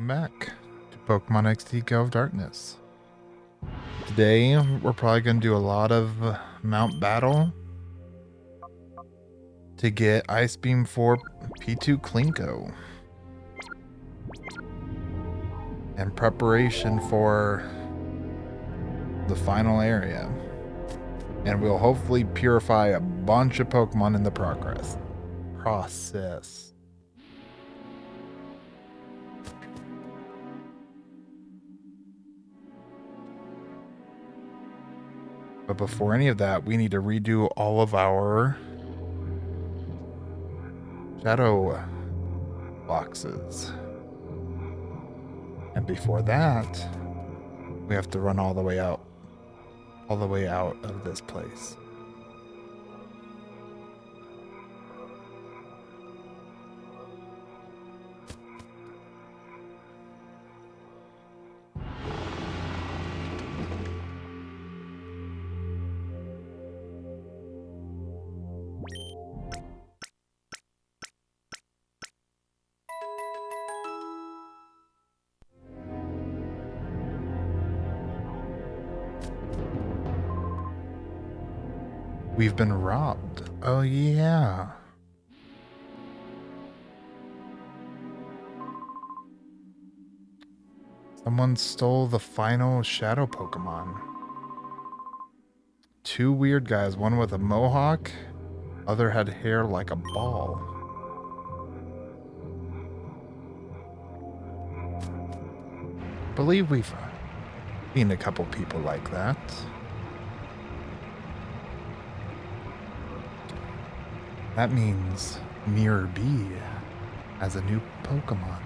welcome back to Pokemon XD Gale of Darkness. Today, we're probably going to do a lot of Mount Battle to get Ice Beam 4 P2 Klinko. In preparation for the final area. And we'll hopefully purify a bunch of Pokemon in the process. But before any of that, we need to redo all of our shadow boxes. And before that, we have to run all the way out of this place. We've been robbed. Oh, yeah. Someone stole the final shadow Pokemon. Two weird guys, one with a mohawk, other had hair like a ball. I believe we've seen a couple people like that. That means Mirror B as a new Pokemon.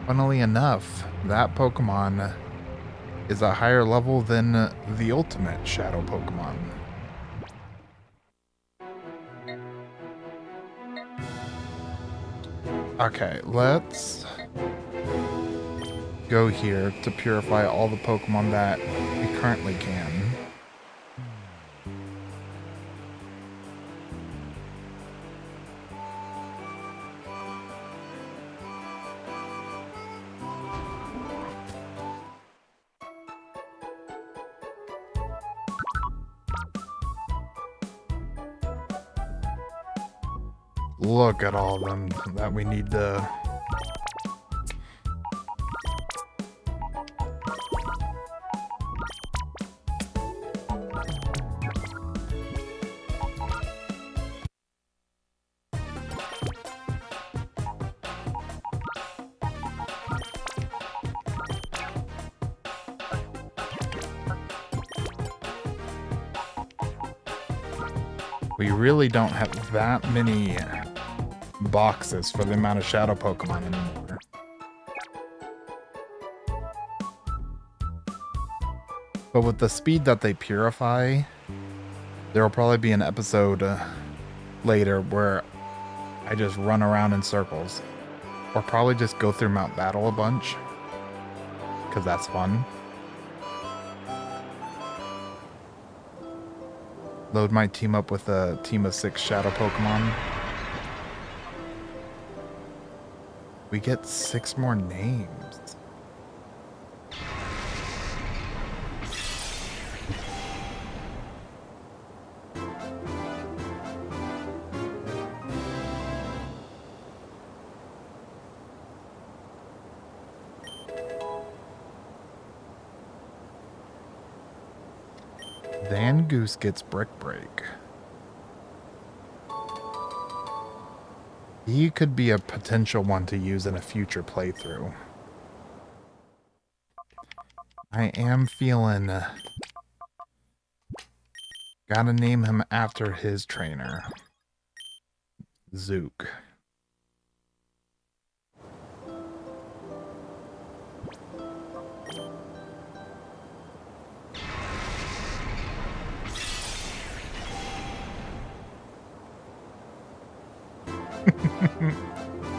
Funnily enough, that Pokemon is a higher level than the ultimate Shadow Pokemon. Okay, let's go here to purify all the Pokemon that we currently can. Look at all of them that we need to... We really don't have that many boxes for the amount of shadow Pokemon anymore. But with the speed that they purify, there will probably be an episode later where I just run around in circles. Or probably just go through Mount Battle a bunch. Because that's fun. Load my team up with a team of 6 shadow Pokemon. We get 6 more names. Van Goose gets Brick Break. He could be a potential one to use in a future playthrough. I am feeling... gotta name him after his trainer. Zook.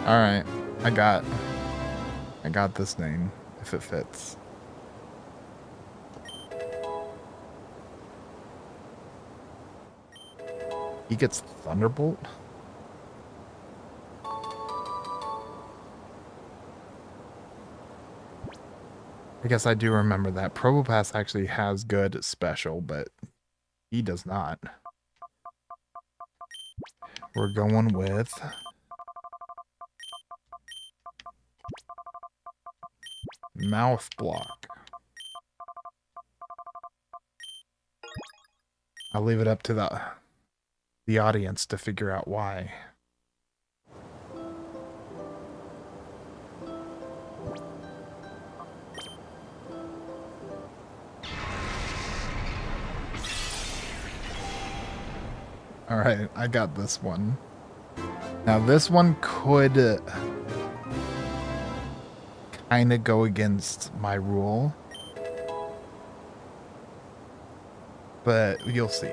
Alright, I got this name, if it fits. He gets Thunderbolt? I guess I do remember that. Probopass actually has good special, but he does not. We're going with Mouth Block. I'll leave it up to the audience to figure out why. All right, I got this one. Now this one could kind of go against my rule, but you'll see.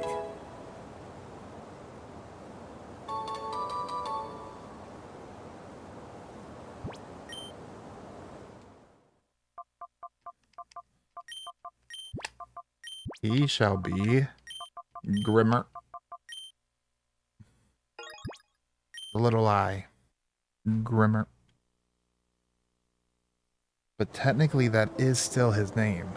He shall be Grimmer. The little eye. Grimmer. But technically that is still his name.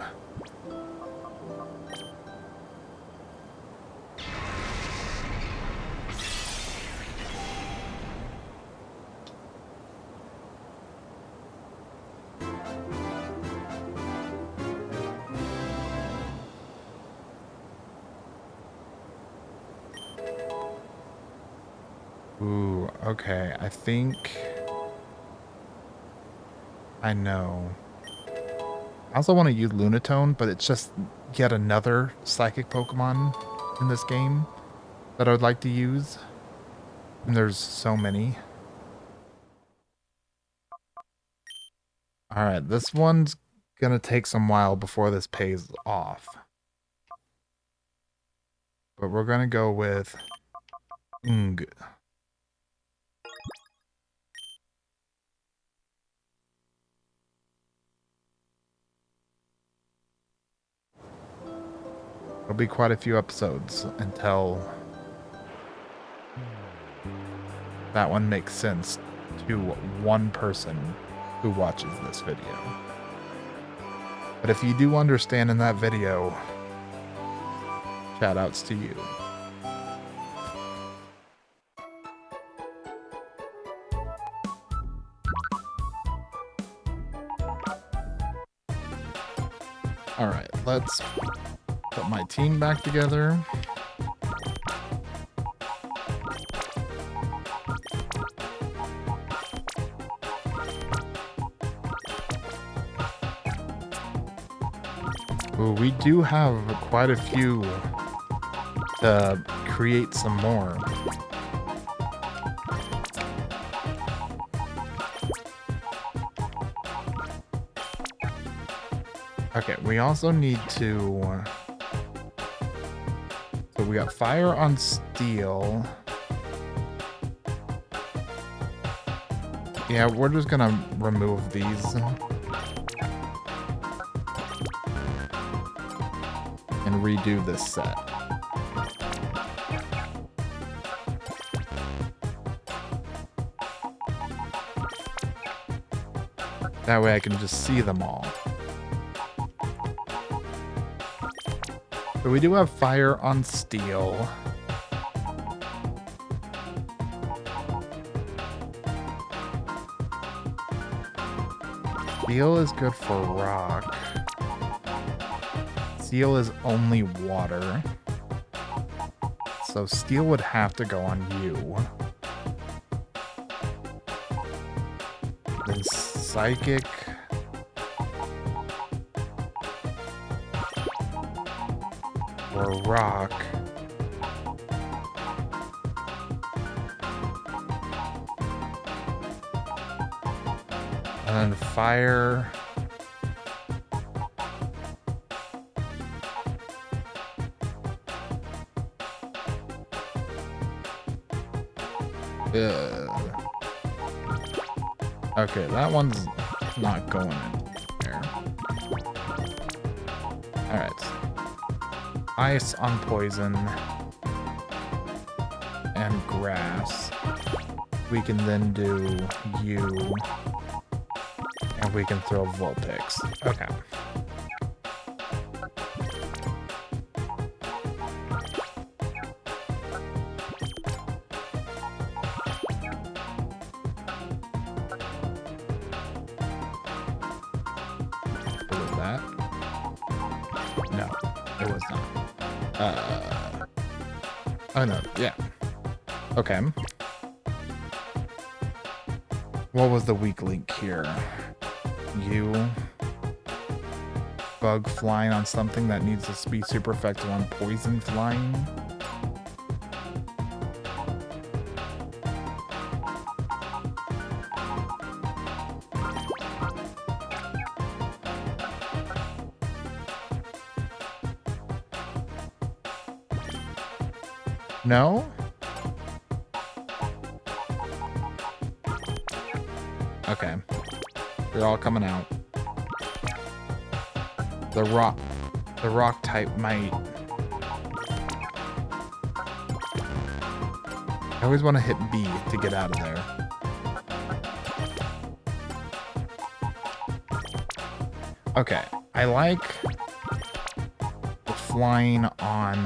Ooh, okay. I think I know. I also want to use Lunatone, but it's just yet another psychic Pokemon in this game that I would like to use. And there's so many. Alright, this one's gonna take some while before this pays off. But we're gonna go with Ung. It'll be quite a few episodes until that one makes sense to one person who watches this video. But if you do understand in that video, shout outs to you. Alright, let's put my team back together. Ooh, we do have quite a few to create some more. Okay, we also need to... So we got fire on steel. Yeah, we're just gonna remove these. And redo this set. That way I can just see them all. So we do have fire on steel. Steel is good for rock. Steel is only water. So steel would have to go on you. Then psychic. Or rock. And then fire. Okay, that one's not going in there. Alright. Ice on poison. And grass. We can then do you. And we can throw Vulpix. Okay. that? No, it was not. Oh no, yeah. Okay. What was the weak link here? You. Bug flying on something that needs to be super effective on poison flying. No? Okay. They're all coming out. The rock type might. I always want to hit B to get out of there. Okay, I like the flying on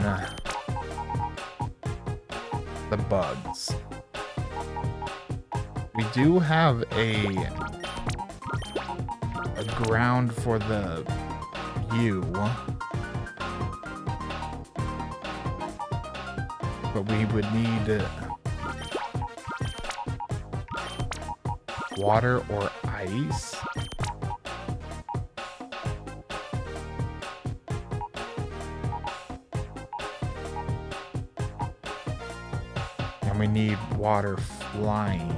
the bugs. We do have a ground for the U, but we would need water or ice. And we need water flying.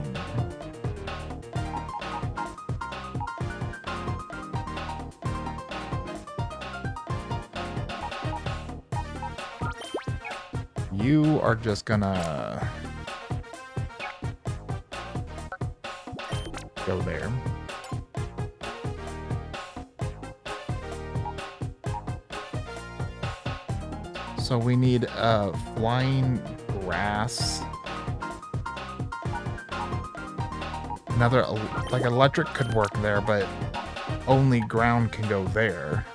You are just gonna go there. So we need flying grass. Another, like electric could work there, but only ground can go there.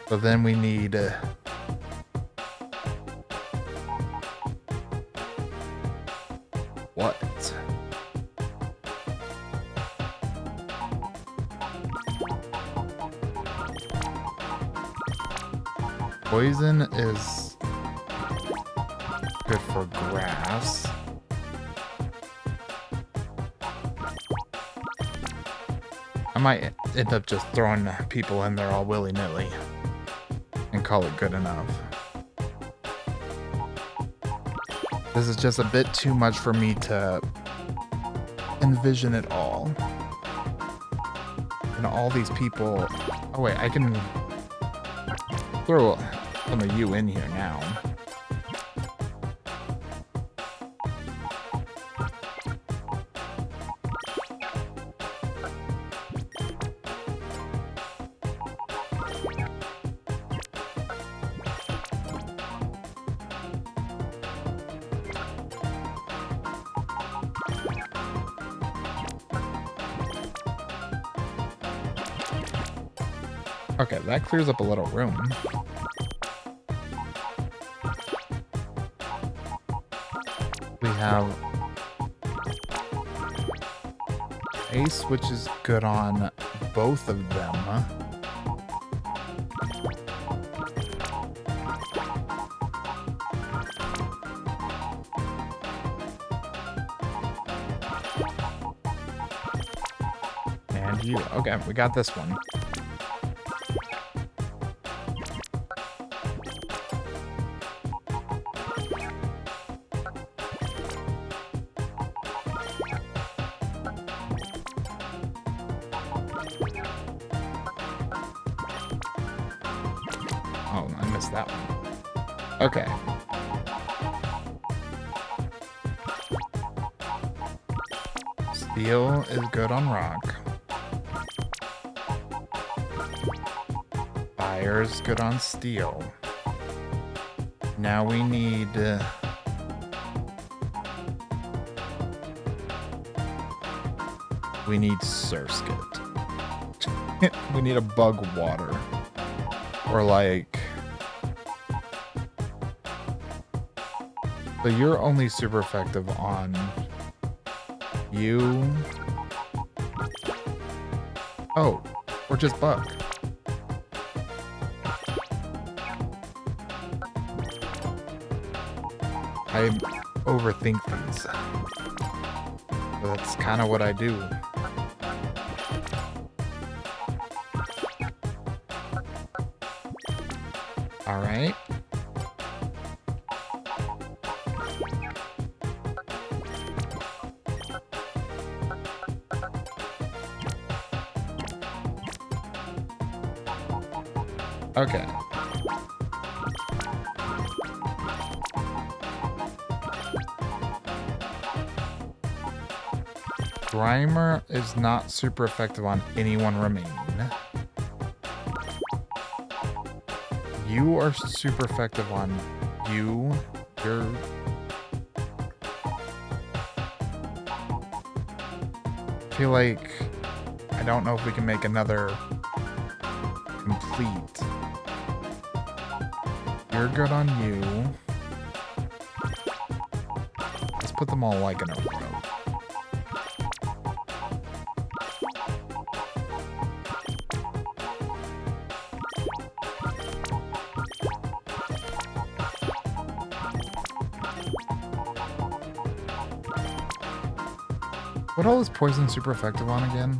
So then we need what? Poison is good for grass. I might end up just throwing people in there all willy-nilly and call it good enough. This is just a bit too much for me to envision it all. And all these people... Oh wait, I can throw some of you in here now. Okay, that clears up a little room. We have Ace, which is good on both of them. And you. Okay, we got this one. Oh, I missed that one. Okay. Steel is good on rock. Fire is good on steel. Now we need... we need Surskit. We need a bug water. Or like... So you're only super effective on you. Oh, or just Buck. I overthink things. But that's kind of what I do. All right. Okay. Grimer is not super effective on anyone remaining. You are super effective on you. You're... I feel like... I don't know if we can make another complete. You're good on you. Let's put them all like in a row. What all is poison super effective on again?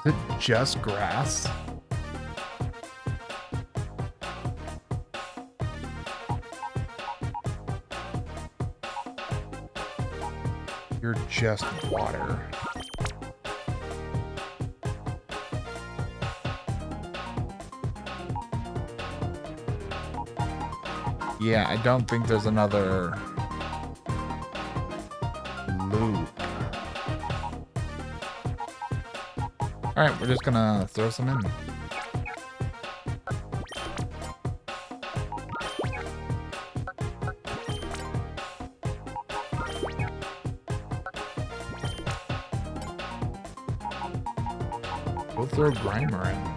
Is it just grass? You're just water. Yeah, I don't think there's another loop. Alright, we're just gonna throw some in. We'll throw Grimer in.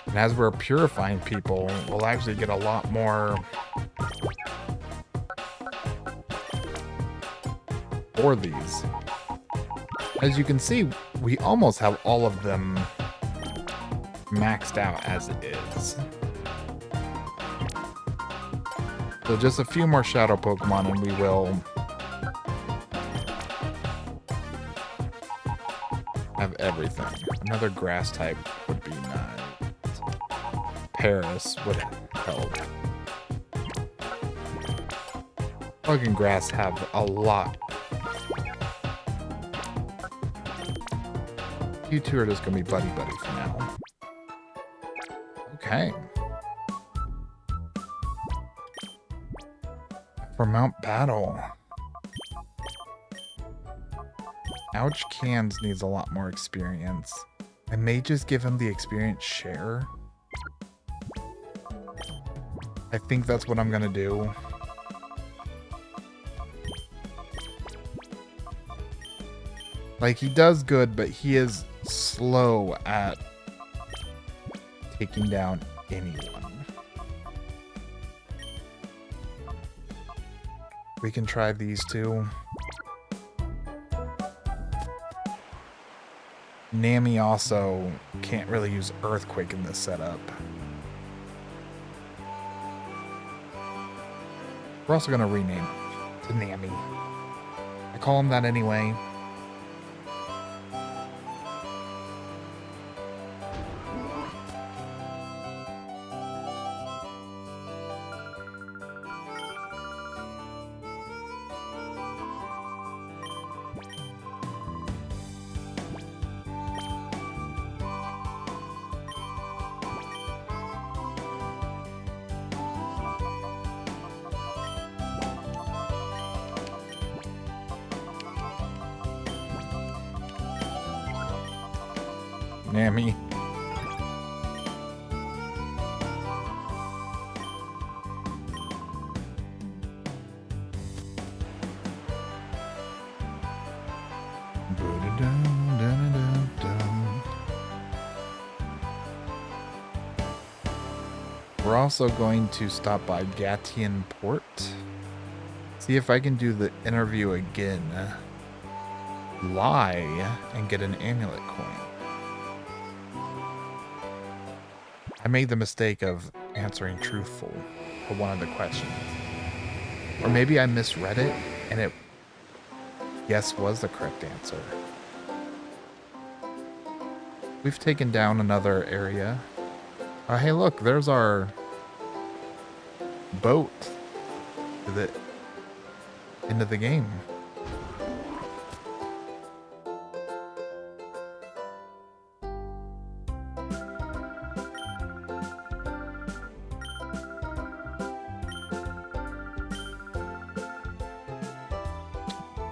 And as we're purifying people, we'll actually get a lot more for these. As you can see, we almost have all of them maxed out as it is. So just a few more shadow Pokemon and we will have everything. Another grass type would be nice. Paris would help. Bug and grass have a lot. You two are just gonna be buddy-buddy for now. Okay. For Mount Battle. Ouch Cans needs a lot more experience. I may just give him the experience share. I think that's what I'm gonna do. Like, he does good, but he is slow at taking down anyone. We can try these two. Nami also can't really use Earthquake in this setup. We're also going to rename it to Nami. I call him that anyway. Nami. We're We're also going to stop by Gattian Port. See if I can do the interview again. Lie and get an amulet coin. I made the mistake of answering truthful for one of the questions. Or maybe I misread it and it, yes, was the correct answer. We've taken down another area. Hey, look, there's our boat to the end of the game.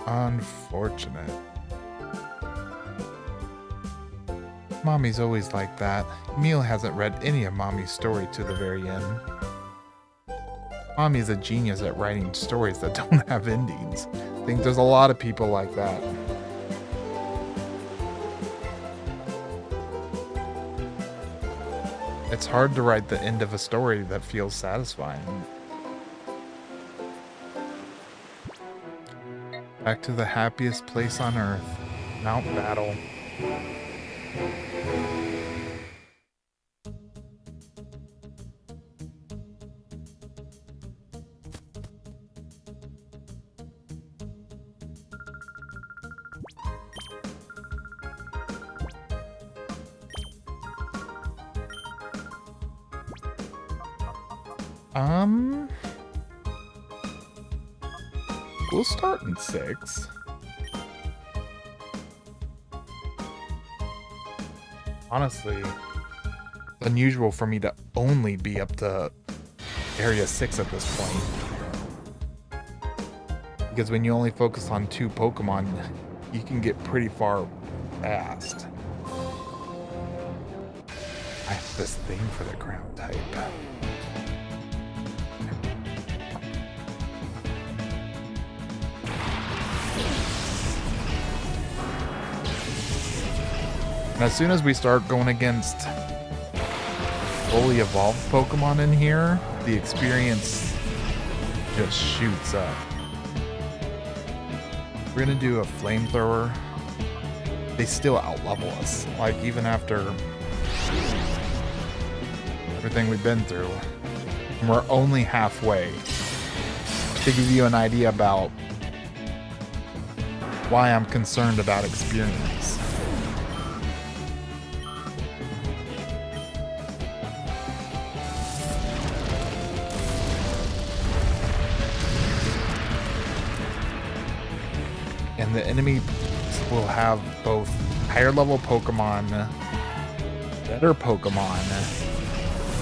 Unfortunate. Mommy's always like that. Emil hasn't read any of Mommy's story to the very end. Mommy's a genius at writing stories that don't have endings. I think there's a lot of people like that. It's hard to write the end of a story that feels satisfying. Back to the happiest place on Earth, Mount Battle. We'll start in 6. Honestly, it's unusual for me to only be up to Area 6 at this point. Because when you only focus on 2 Pokemon, you can get pretty far fast. I have this thing for the ground type. And as soon as we start going against fully evolved Pokemon in here, the experience just shoots up. We're gonna do a flamethrower. They still outlevel us, like even after everything we've been through. And we're only halfway. To give you an idea about why I'm concerned about experience. And the enemy will have both higher level Pokemon, better Pokemon,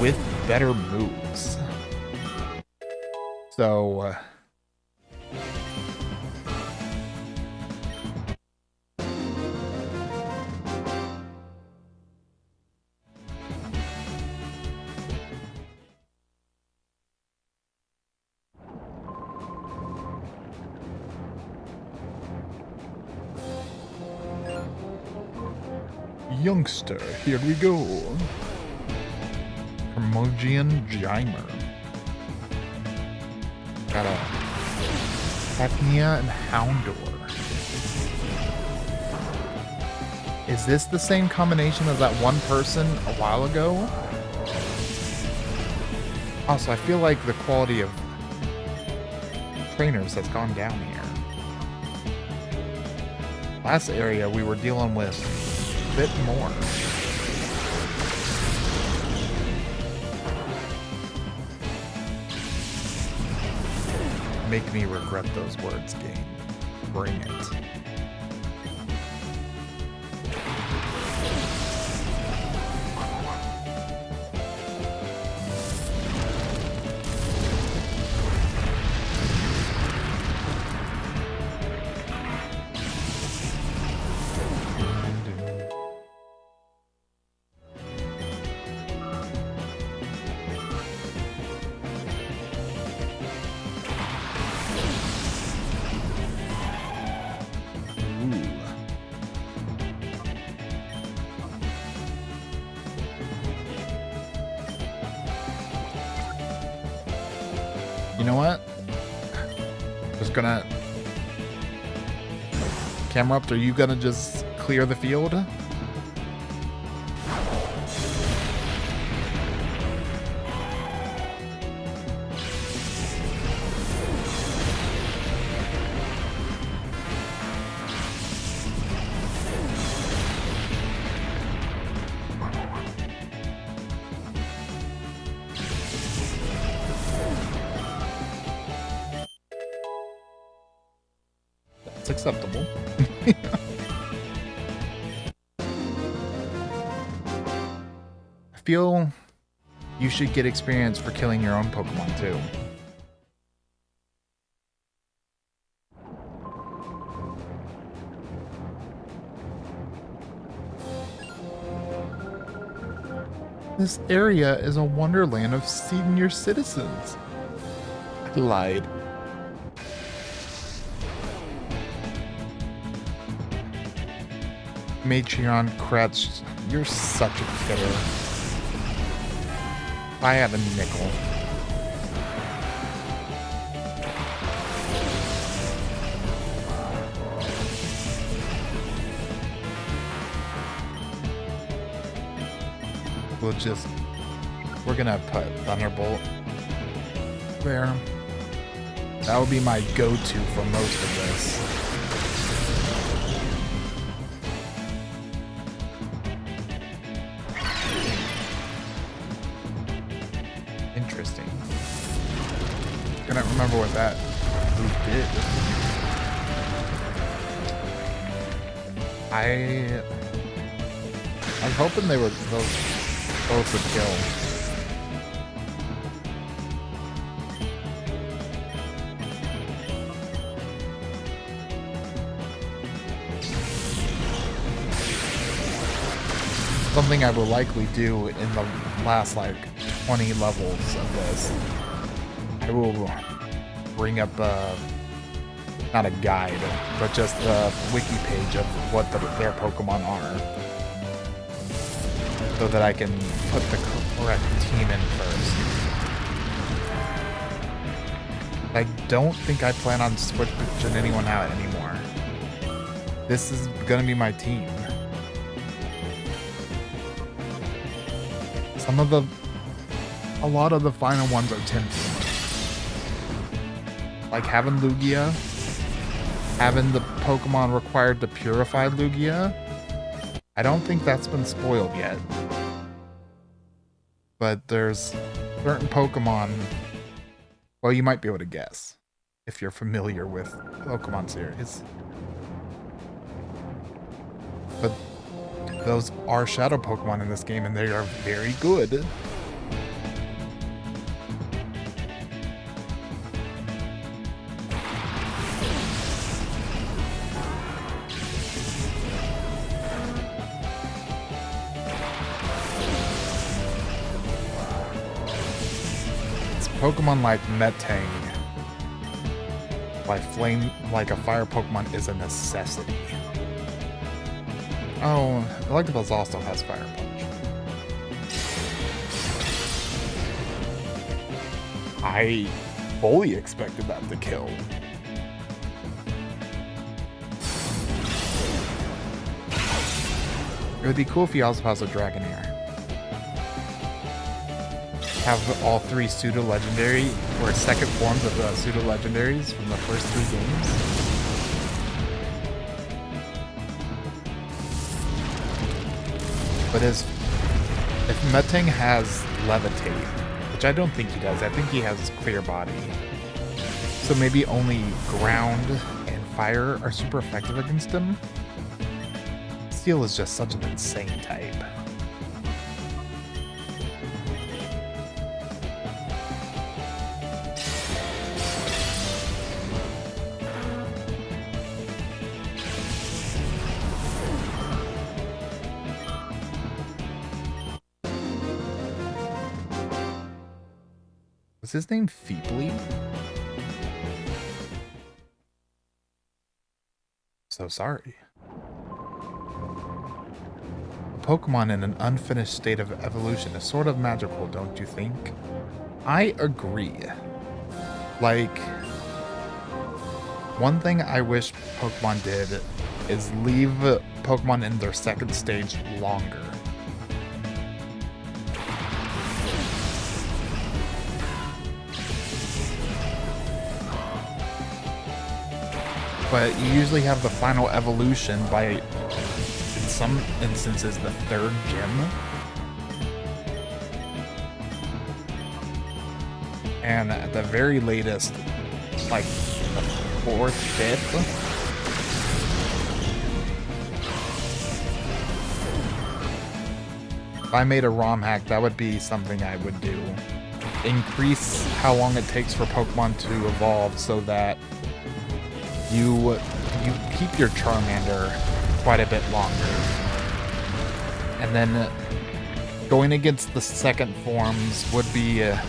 with better moves. So, youngster, here we go. Hermogian Gymer. Got a Hepnia and Houndour. Is this the same combination as that one person a while ago? Also, I feel like the quality of trainers has gone down here. Last area we were dealing with a bit more. Make me regret those words, game. Bring it. You know what? Just gonna... Camera, are you gonna just clear the field? That's acceptable. I feel you should get experience for killing your own Pokemon too. This area is a wonderland of senior citizens. I lied. Matreon Kretsch, you're such a kidder. If I had a nickel. We're gonna put Thunderbolt there. That would be my go-to for most of this. Interesting. I don't remember what that move did. I was hoping those both would kill. Something I will likely do in the last like 20 levels of this. I will bring up not a guide, but just the wiki page of what their Pokemon are, so that I can put the correct team in first. I don't think I plan on switching anyone out anymore. This is gonna be my team. A lot of the final ones are tempting. Like having Lugia, having the Pokemon required to purify Lugia. I don't think that's been spoiled yet. But there's certain Pokemon, well, you might be able to guess if you're familiar with the Pokemon series. But those are shadow Pokemon in this game, and they are very good. Pokemon like Metang, like a fire Pokemon, is a necessity. Oh, Electabuzz also has Fire Punch. I fully expected that to kill. It would be cool if he also has a Dragonair. Have all three pseudo-legendary or second forms of the pseudo-legendaries from the first 3 games. But if Metang has Levitate, which I don't think he does, I think he has Clear Body. So maybe only Ground and Fire are super effective against him. Steel is just such an insane type. Was his name Feebly? So sorry. A Pokemon in an unfinished state of evolution is sort of magical, don't you think? I agree. Like, one thing I wish Pokemon did is leave Pokemon in their second stage longer. But you usually have the final evolution by, in some instances, the third gym. And at the very latest, like the fourth, fifth. If I made a ROM hack, that would be something I would do. Increase how long it takes for Pokemon to evolve so that you keep your Charmander quite a bit longer. And then going against the second forms would be a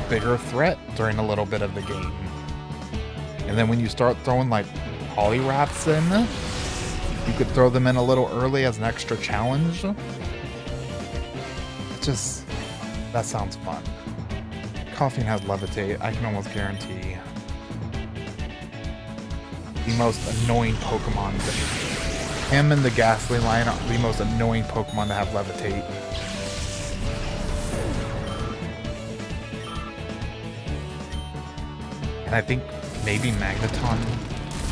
bigger threat during a little bit of the game. And then when you start throwing like Poliwraths in, you could throw them in a little early as an extra challenge. That sounds fun. Coughing has Levitate, I can almost guarantee. The most annoying Pokemon. Him and the Ghastly line are the most annoying Pokemon to have Levitate. And I think maybe Magneton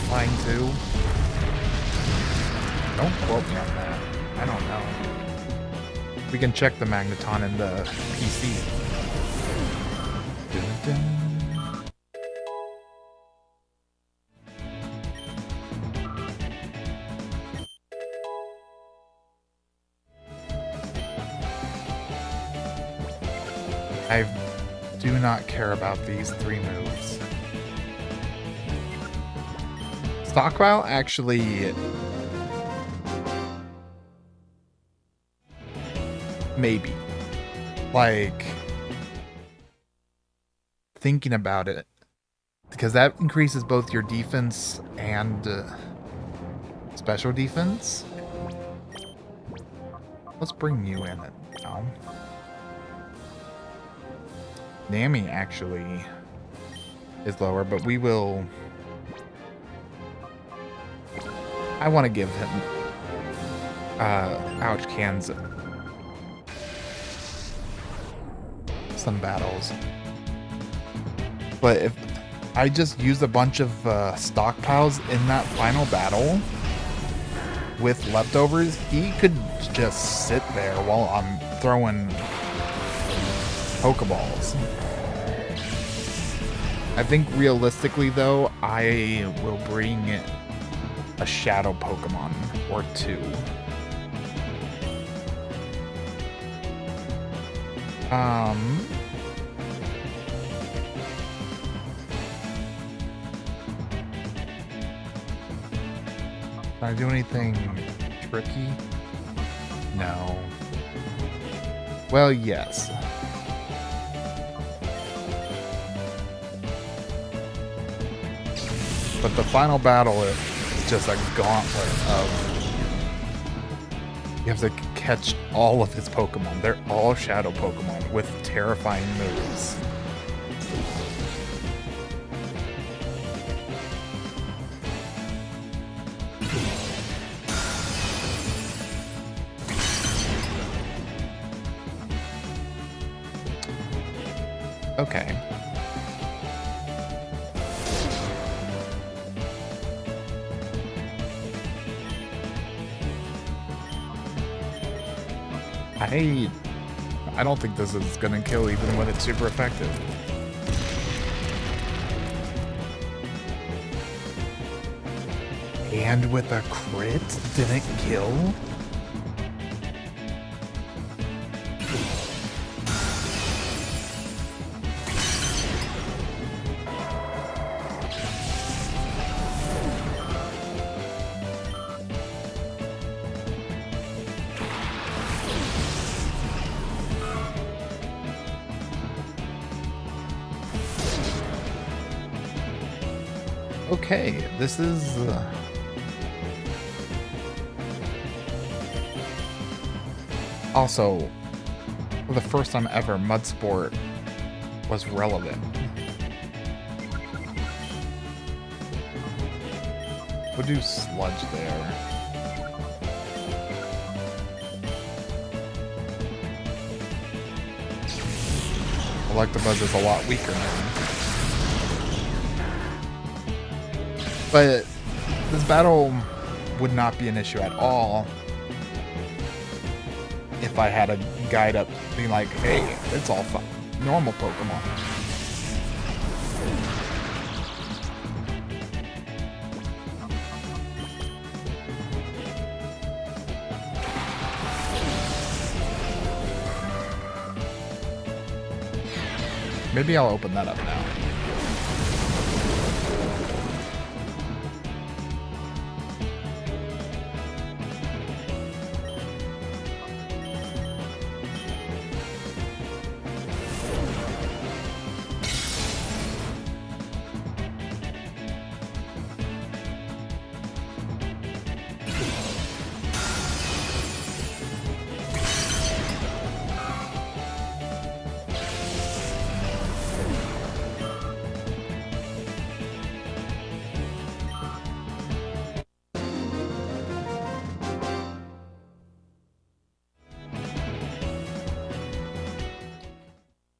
flying too. Don't quote me on that. I don't know. We can check the Magneton in the PC. Dun, dun. I do not care about these 3 moves. Stockpile actually... maybe. Like... thinking about it. Because that increases both your defense and special defense. Let's bring you in now. Nami actually is lower, but we will... I want to give him Ouch Cans some battles. But if I just use a bunch of stockpiles in that final battle with leftovers, he could just sit there while I'm throwing Pokeballs. I think realistically though, I will bring a Shadow Pokemon or 2. Can I do anything tricky? No. Well, yes. But the final battle is just a gauntlet of... you have to catch all of his Pokemon. They're all Shadow Pokemon with terrifying moves. Okay. I don't think this is gonna kill even when it's super effective. And with a crit, didn't kill? Okay, this is... also, for the first time ever, Mud Sport was relevant. We'll do sludge there. Electabuzz is a lot weaker now. But this battle would not be an issue at all if I had a guide up being like, hey, it's all fun. Normal Pokemon. Maybe I'll open that up now.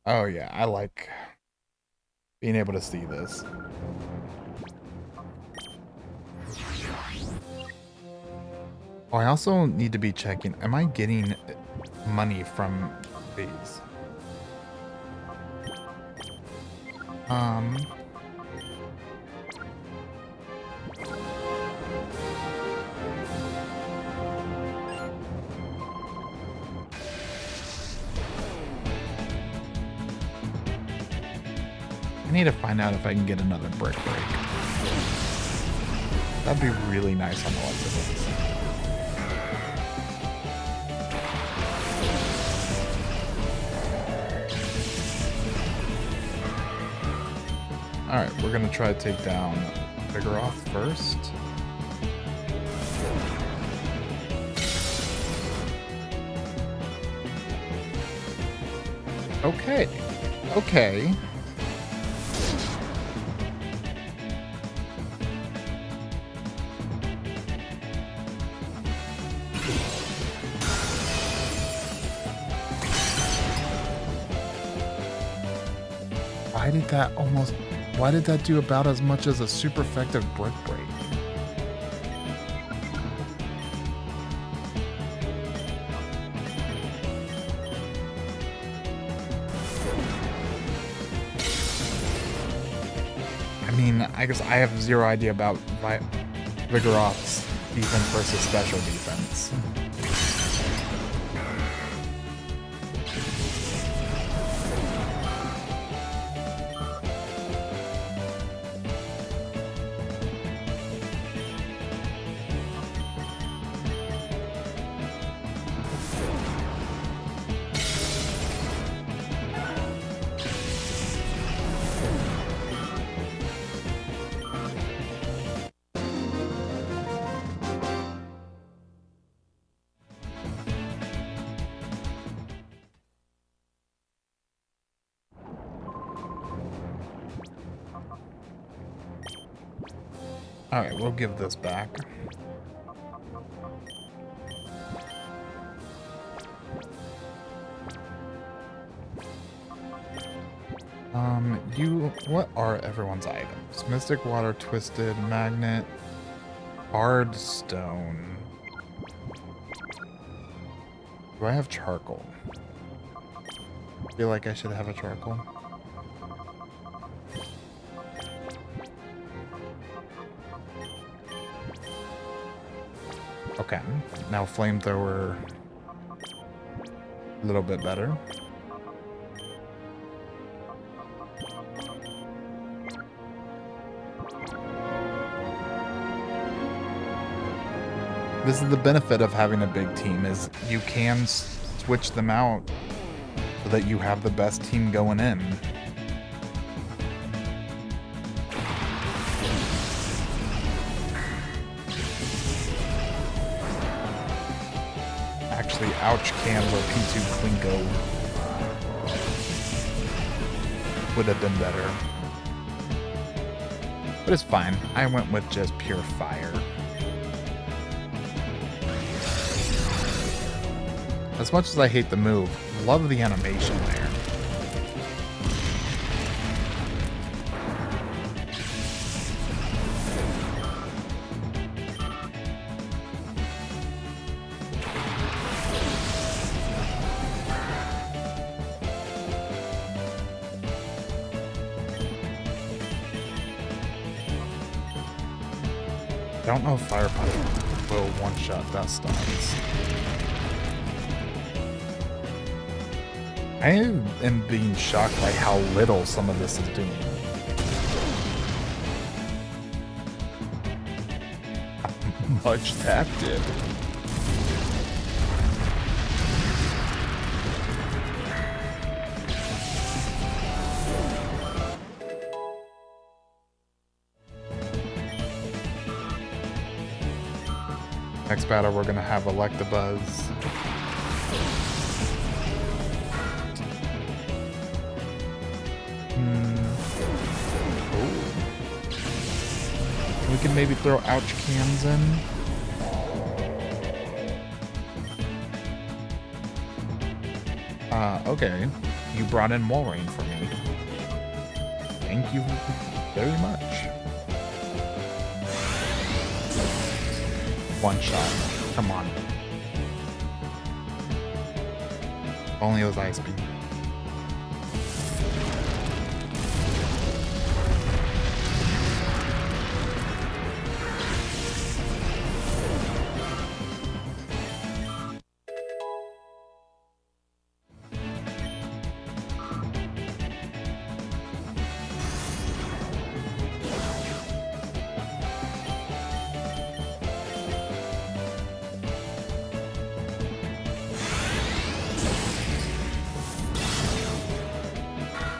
Oh yeah, I like being able to see this. Oh, I also need to be checking, am I getting money from these? I need to find out if I can get another brick break. That'd be really nice on the Electabuzz. Alright, we're gonna try to take down Vigoroth first. Okay. Okay. Why did that do about as much as a super effective Brick Break? I mean, I guess I have zero idea about Vigoroth's defense versus special defense. Alright, we'll give this back. What are everyone's items? Mystic Water, Twisted, Magnet, Hard Stone. Do I have Charcoal? I feel like I should have a Charcoal. Okay, now Flamethrower, a little bit better. This is the benefit of having a big team, is you can switch them out so that you have the best team going in. Actually, Ouch Cams or P2 Klinko would have been better. But it's fine. I went with just pure fire. As much as I hate the move, love the animation there. I don't know if Fire Punch will one-shot Dust Storms. I am being shocked by how little some of this is doing. Much that did. Next battle, we're gonna have Electabuzz. We can maybe throw ouch cans in. Okay. You brought in Walrein for me. Thank you very much. One shot. Come on. Only it was Ice Beam.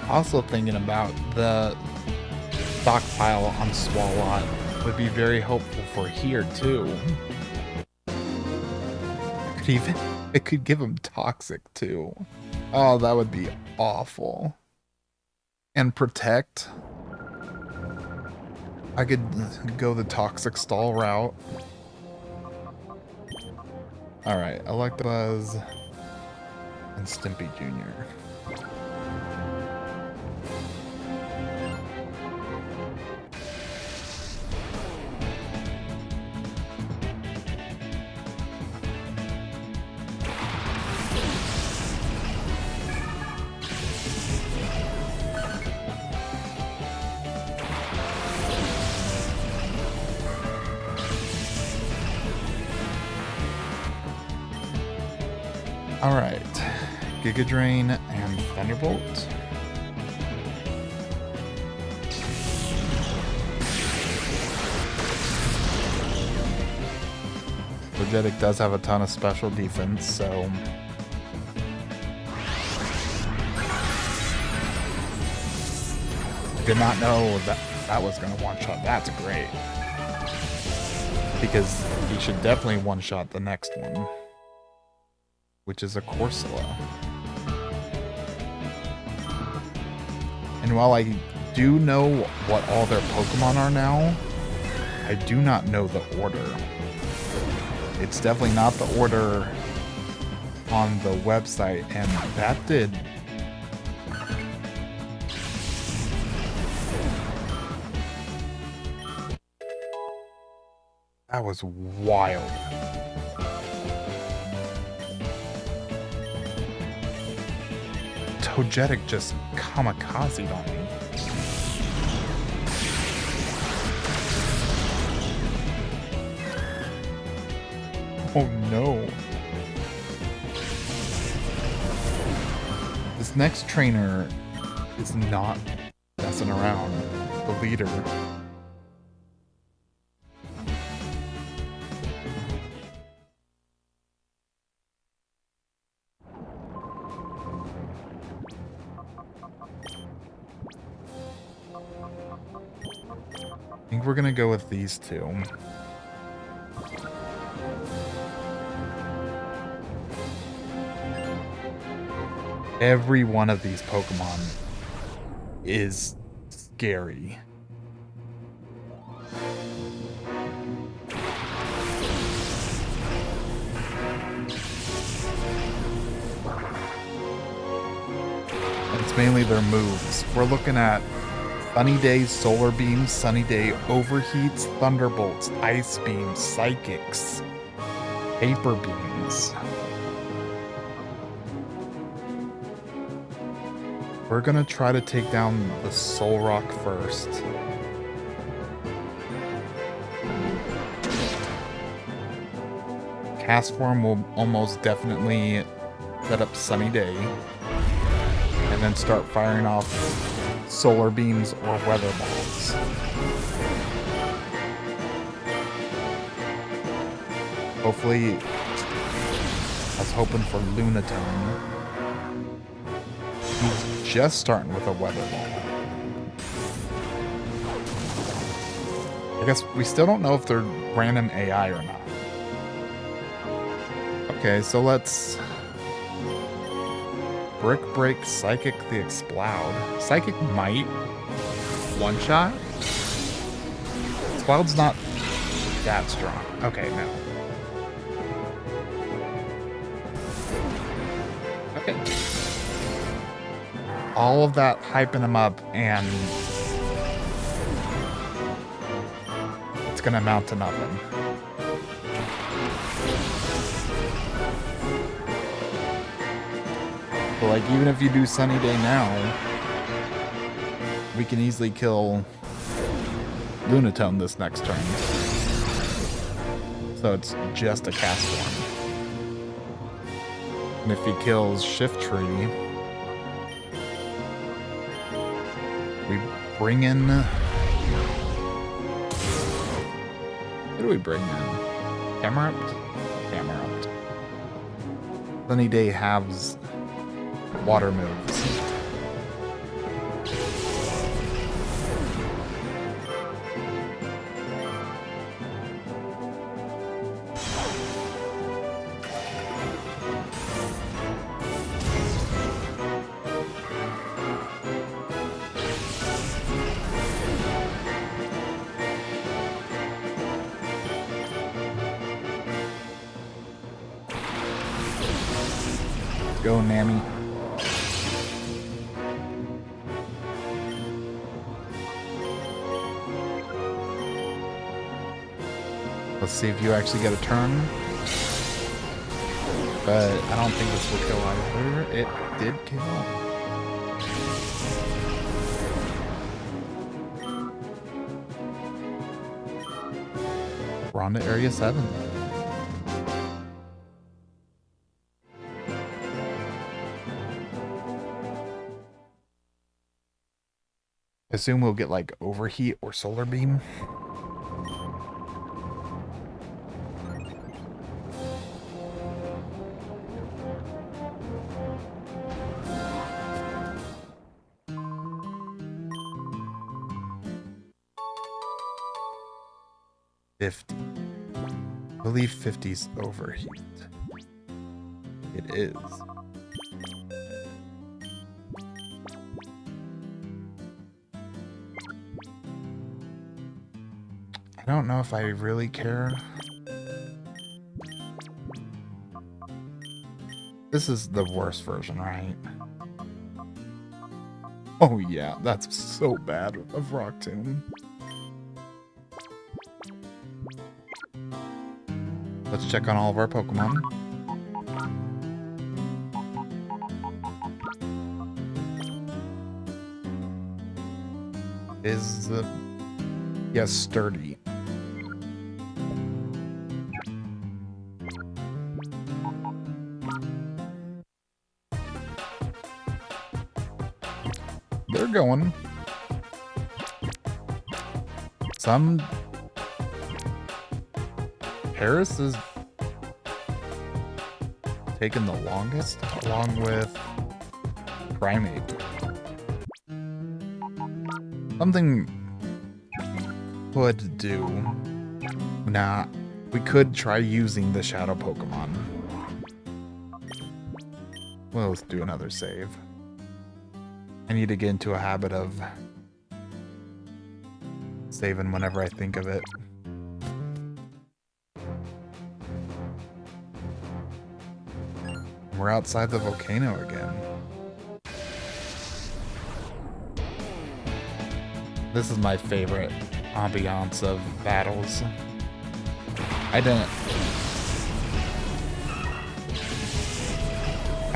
Also thinking about the stockpile on Swalot would be very helpful for here too. It could give him Toxic too. Oh, that would be awful. And Protect. I could go the Toxic Stall route. Alright, Electabuzz and Stimpy Jr. Alright, Giga Drain and Thunderbolt. Energetic does have a ton of special defense, so... Did not know that was going to one-shot. That's great. Because he should definitely one-shot the next one, which is a Corsola. And while I do know what all their Pokemon are now, I do not know the order. It's definitely not the order on the website, and that did... That was wild. Togetic just kamikazed on me. Oh no. This next trainer is not messing around. The leader. I think we're gonna go with these two. Every one of these Pokemon is scary. It's mainly their moves. We're looking at Sunny Day, Solar Beams, Sunny Day, Overheats, Thunderbolts, Ice Beams, Psychics, Paper Beams. We're gonna try to take down the Soul Rock first. Cast Form will almost definitely set up Sunny Day. And then start firing off Solar Beams or Weather Balls. Hopefully, I was hoping for Lunatone. He's just starting with a Weather Ball. I guess we still don't know if they're random AI or not. Okay, so let's Brick Break, Psychic the Explode. Psychic might one-shot. Explode's not that strong. Okay, no. Okay. All of that hyping him up, and it's gonna amount to nothing. But like, even if you do Sunny Day now, we can easily kill Lunatone this next turn. So it's just a cast form. And if he kills Shift Tree, we bring in... Who do we bring in? Camerupt? Camerupt. Sunny Day halves water moves. Go, Nami. Let's see if you actually get a turn. But I don't think this will kill either. It did kill. We're on to Area 7. Assume we'll get like Overheat or Solar Beam. I believe 50's Overheat. It is. I don't know if I really care. This is the worst version, right? Oh yeah, that's so bad of Rock Tomb. Let's check on all of our Pokemon. Is the... Yes, Sturdy. They're going. Some... Paris is taking the longest, along with Primate. Something could do. Nah, we could try using the Shadow Pokemon. Well, let's do another save. I need to get into a habit of saving whenever I think of it. We're outside the volcano again. This is my favorite ambiance of battles. I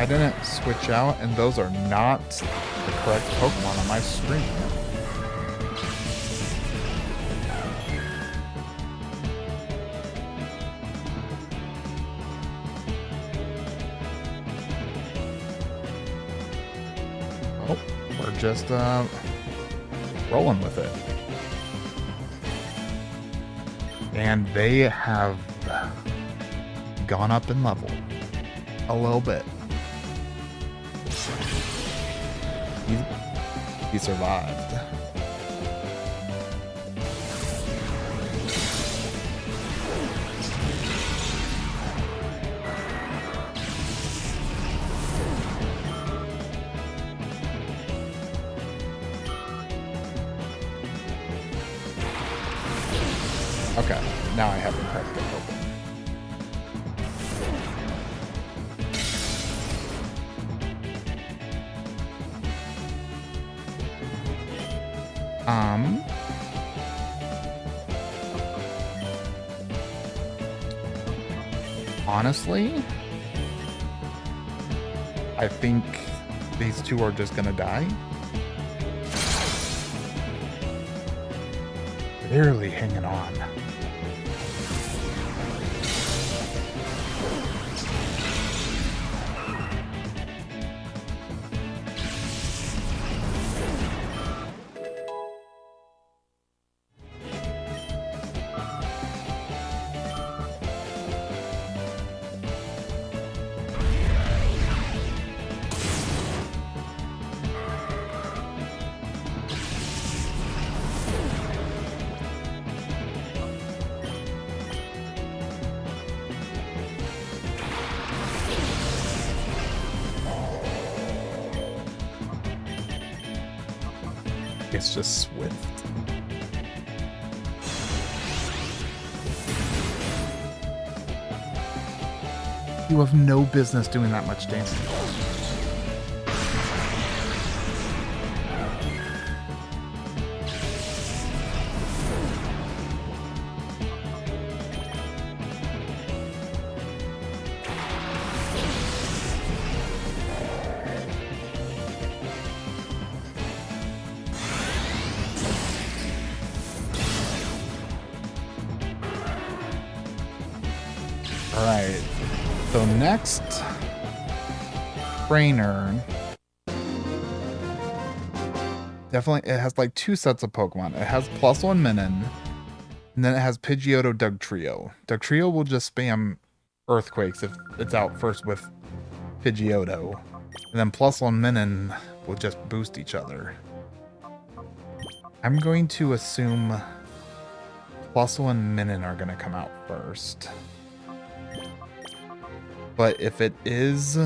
didn't switch out, and those are not the correct Pokemon on my screen. Oh, we're just rolling with it. And they have gone up in level a little bit. He survived. Okay, now I have the correct book open. Honestly, I think these two are just gonna die. Barely hanging on. It's just swift. You have no business doing that much damage. Alright, so next trainer, definitely it has like two sets of Pokemon. It has +1 Minin, and then it has Pidgeotto Dugtrio. Dugtrio will just spam Earthquakes if it's out first with Pidgeotto, and then +1 Minin will just boost each other. I'm going to assume +1 Minin are going to come out first. But if it is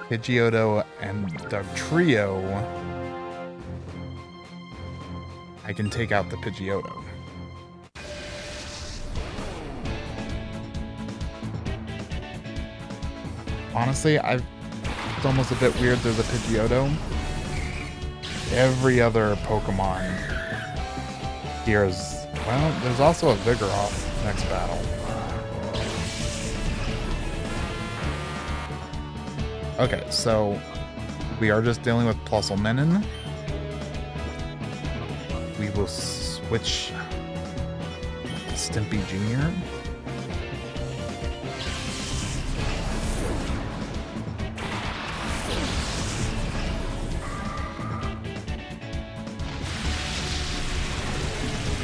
Pidgeotto and Dugtrio, I can take out the Pidgeotto. Honestly, it's almost a bit weird there's a Pidgeotto. Every other Pokemon here is... Well, there's also a Vigoroth next battle. Okay, so we are just dealing with +1 Minin. We will switch Stimpy Jr.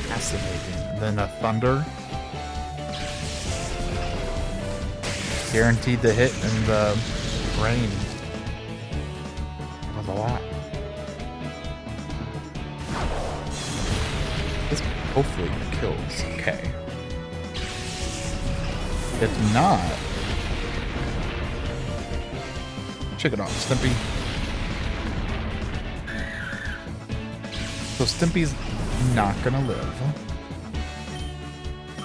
Fascinating. And then a Thunder. Guaranteed to hit in the brain. That was a lot. This hopefully kills. Okay. If not, check it out, Stimpy. So Stimpy's not gonna live.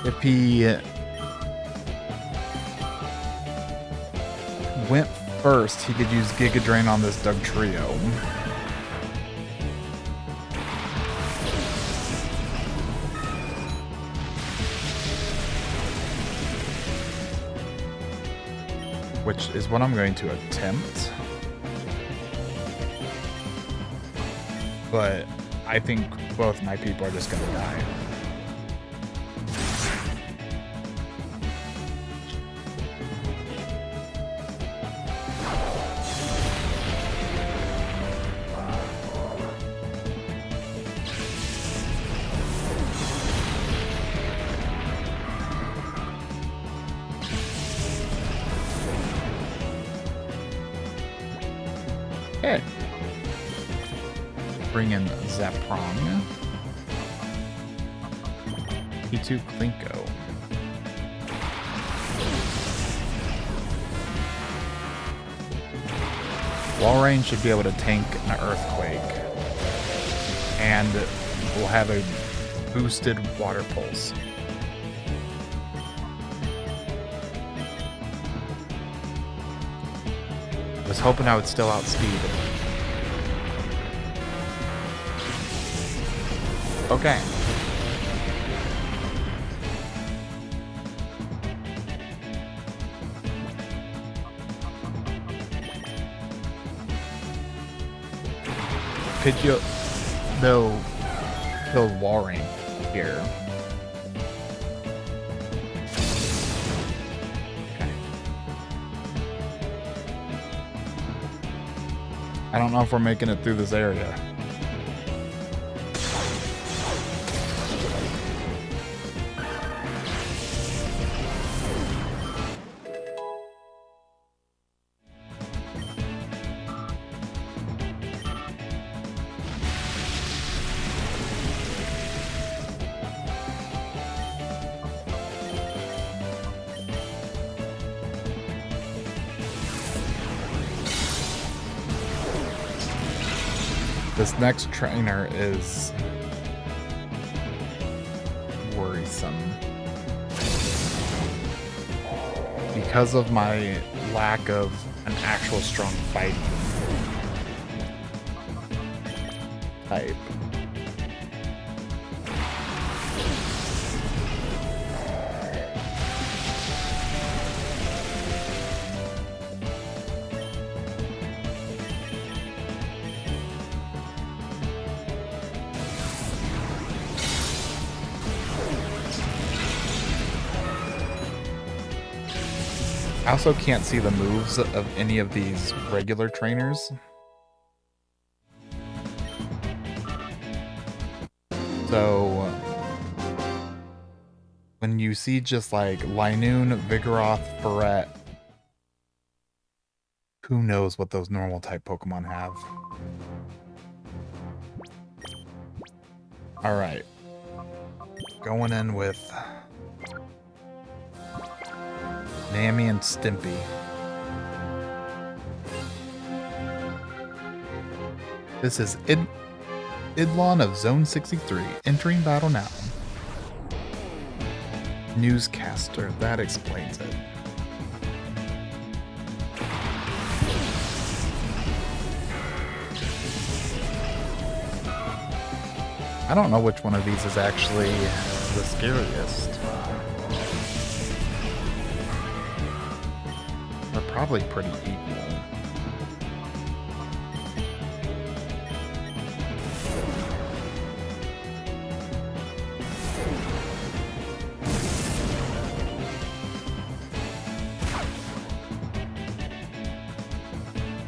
If he went first, he could use Giga Drain on this Dugtrio. which is what I'm going to attempt. But I think both my people are just going to die. Okay. Bring in Zaprong. P2 Klinko. Walrein should be able to tank an Earthquake. And we'll have a boosted Water Pulse. I was hoping I would still outspeed it. Okay. Pidgeot, though, killed Walrein here. Okay. I don't know if we're making it through this area. This next trainer is worrisome because of my lack of an actual strong fighting type. I also can't see the moves of any of these regular trainers. So when you see just like Linoon, Vigoroth, Ferret, who knows what those normal type Pokemon have. Alright. Going in with Nammy and Stimpy. This is Idlon of Zone 63, entering battle now. Newscaster, that explains it. I don't know which one of these is actually the scariest. They're probably pretty equal.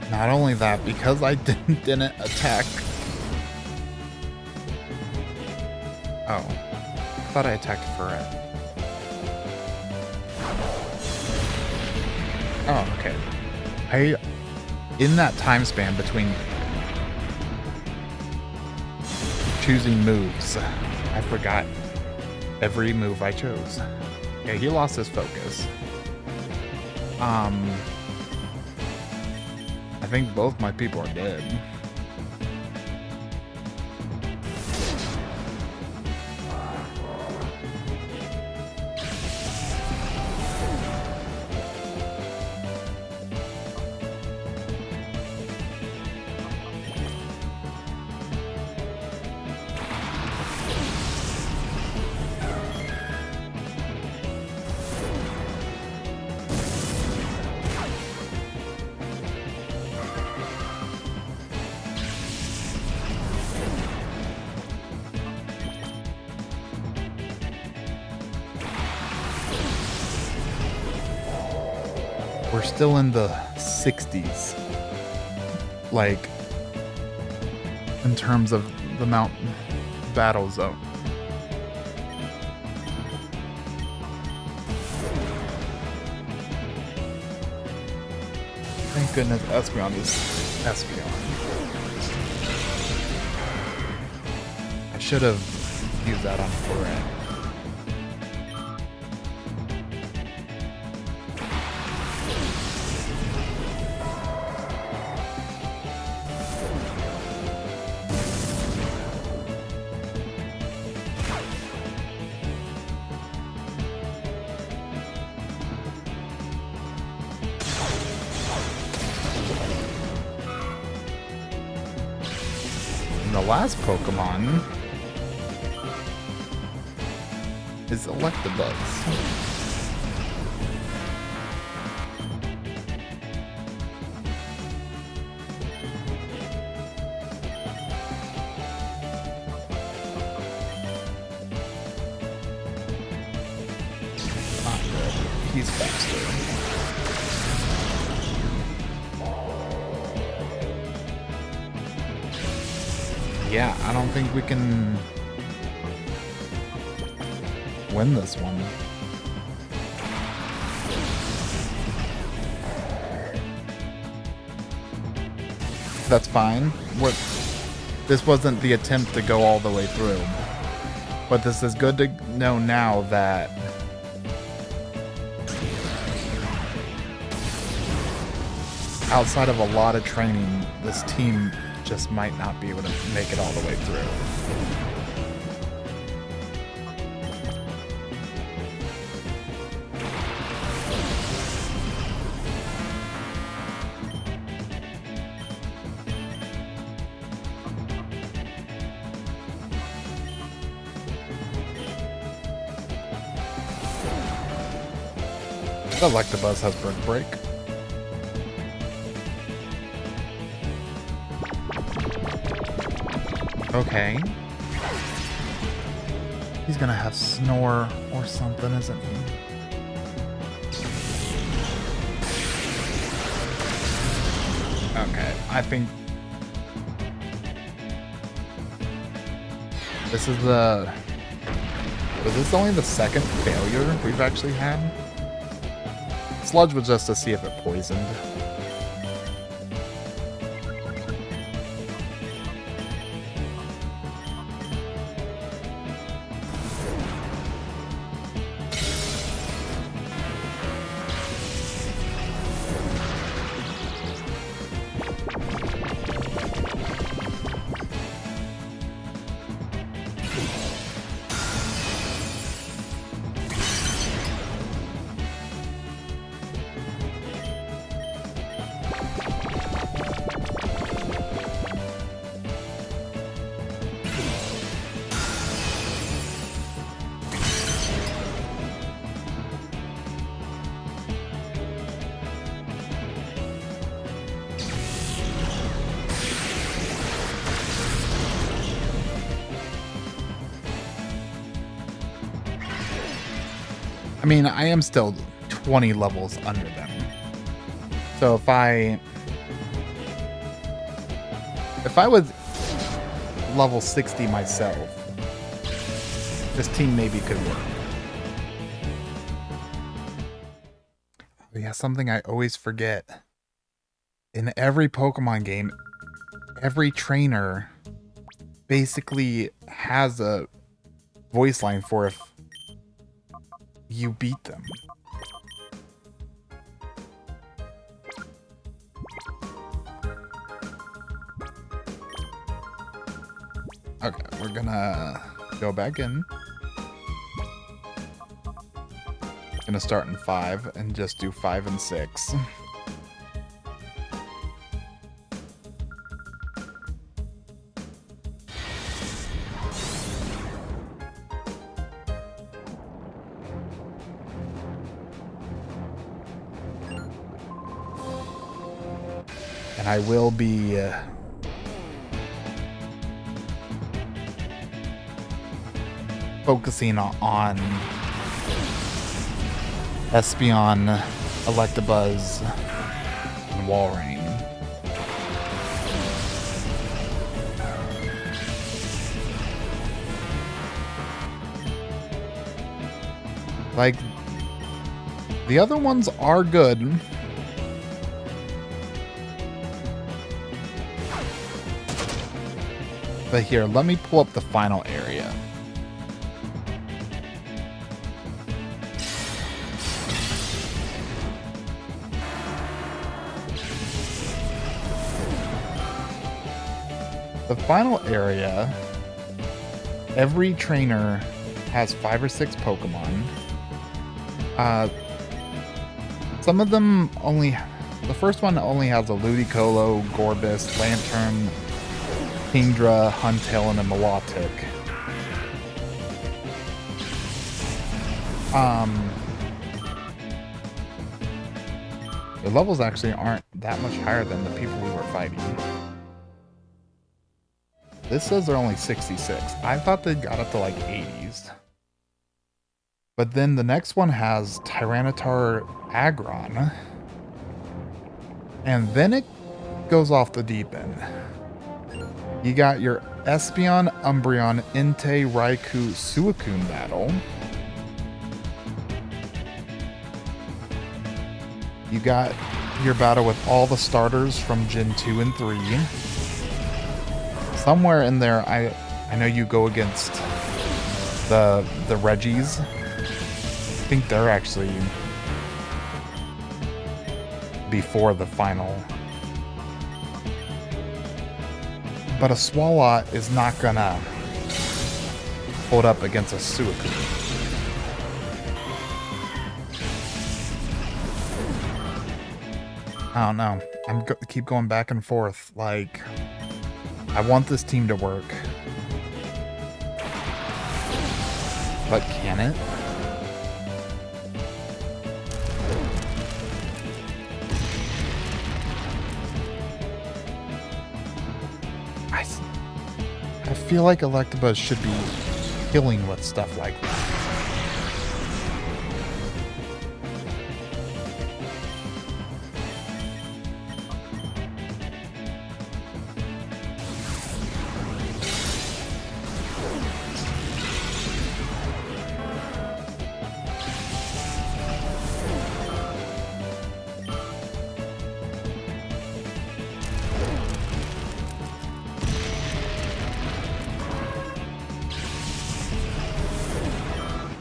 Not only that, because I didn't attack. Oh, I thought I attacked Ferret. Oh, okay. In that time span between choosing moves, I forgot every move I chose. Okay, he lost his focus. I think both my people are dead. we're still in the 60s. Like, in terms of the mountain battle zone. Thank goodness Espeon is Espeon. I should have used that on Florette. The last Pokemon is Electabuzz. Not good. He's faster. Yeah, I don't think we can win this one. That's fine. This wasn't the attempt to go all the way through. But this is good to know now that outside of a lot of training, this team just might not be able to make it all the way through. I like the Electabuzz has Brick Break. Okay. He's gonna have Snore or something, isn't he? Okay, I think this is the... Was this only the second failure we've actually had? Sludge was just to see if it poisoned. I mean, I am still 20 levels under them. So if I was level 60 myself, this team maybe could work. Oh yeah, something I always forget. In every Pokemon game, every trainer basically has a voice line for if you beat them. Okay, we're gonna go back in. Gonna start in 5 and just do 5 and 6. And I will be focusing on Espeon Electabuzz and Walrein. Like, the other ones are good. But here, let me pull up the final area. The final area, every trainer has 5 or 6 Pokemon. Some of them only... The first one only has a Ludicolo, Gorbis, Lantern, Kingdra, Huntail, and a Milotic. The levels actually aren't that much higher than the people we were fighting. This says they're only 66. I thought they got up to like 80s. But then the next one has Tyranitar Aggron. And then it goes off the deep end. You got your Espeon, Umbreon, Entei, Raikou, Suicune battle. You got your battle with all the starters from Gen 2 and 3. Somewhere in there, I know you go against the Reggies. I think they're actually before the final. But a Swalot is not gonna hold up against a Suicune. I don't know. Keep going back and forth. Like, I want this team to work. But can it? I feel like Electabuzz should be killing with stuff like that.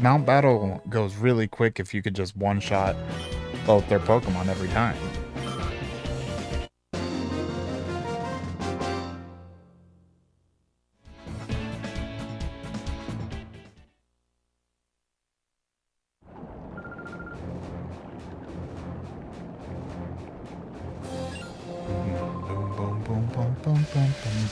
Mount Battle goes really quick if you could just one-shot both their Pokemon every time. Boom, boom, boom, boom, boom, boom, boom.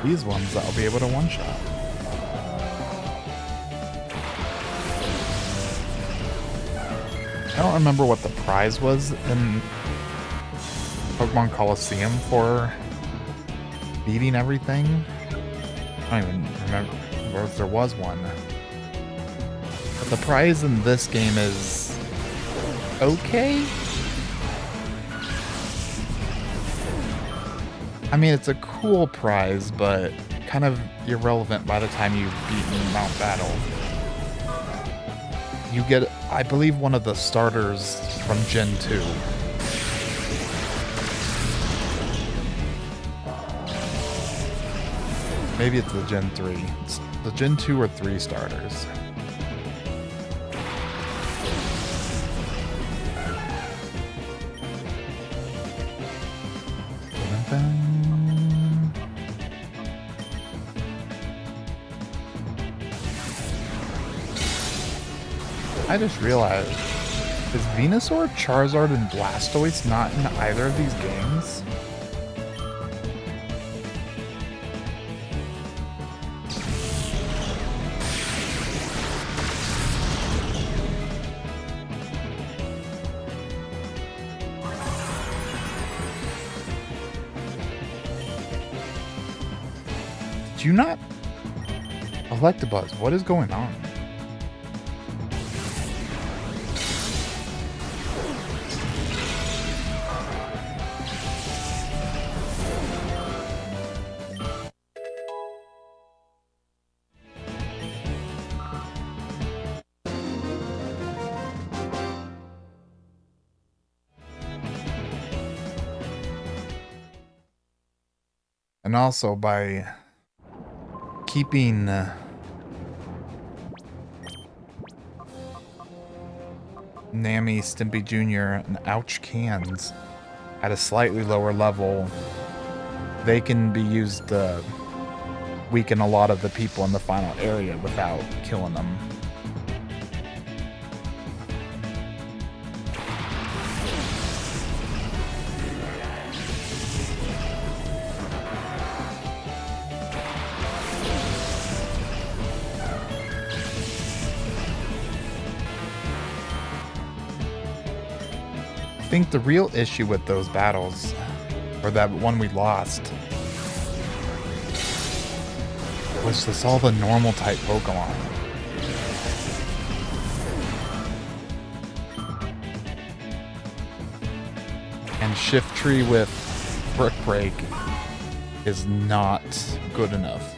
These ones I'll be able to one-shot. I don't remember what the prize was in Pokemon Coliseum for beating everything. I don't even remember if there was one. But the prize in this game is okay. I mean, it's a cool prize, but kind of irrelevant by the time you've beaten Mount Battle. You get, I believe, one of the starters from Gen 2. Maybe it's the Gen 3. It's the Gen 2 or 3 starters. I just realized, is Venusaur, Charizard, and Blastoise not in either of these games? Did you not? Electabuzz, what is going on? And also by keeping Nammy, Stimpy Jr., and Ouch Cans at a slightly lower level, they can be used to weaken a lot of the people in the final area without killing them. I think the real issue with those battles, or that one we lost, was just all the normal type Pokemon. And Shiftry with Brick Break is not good enough.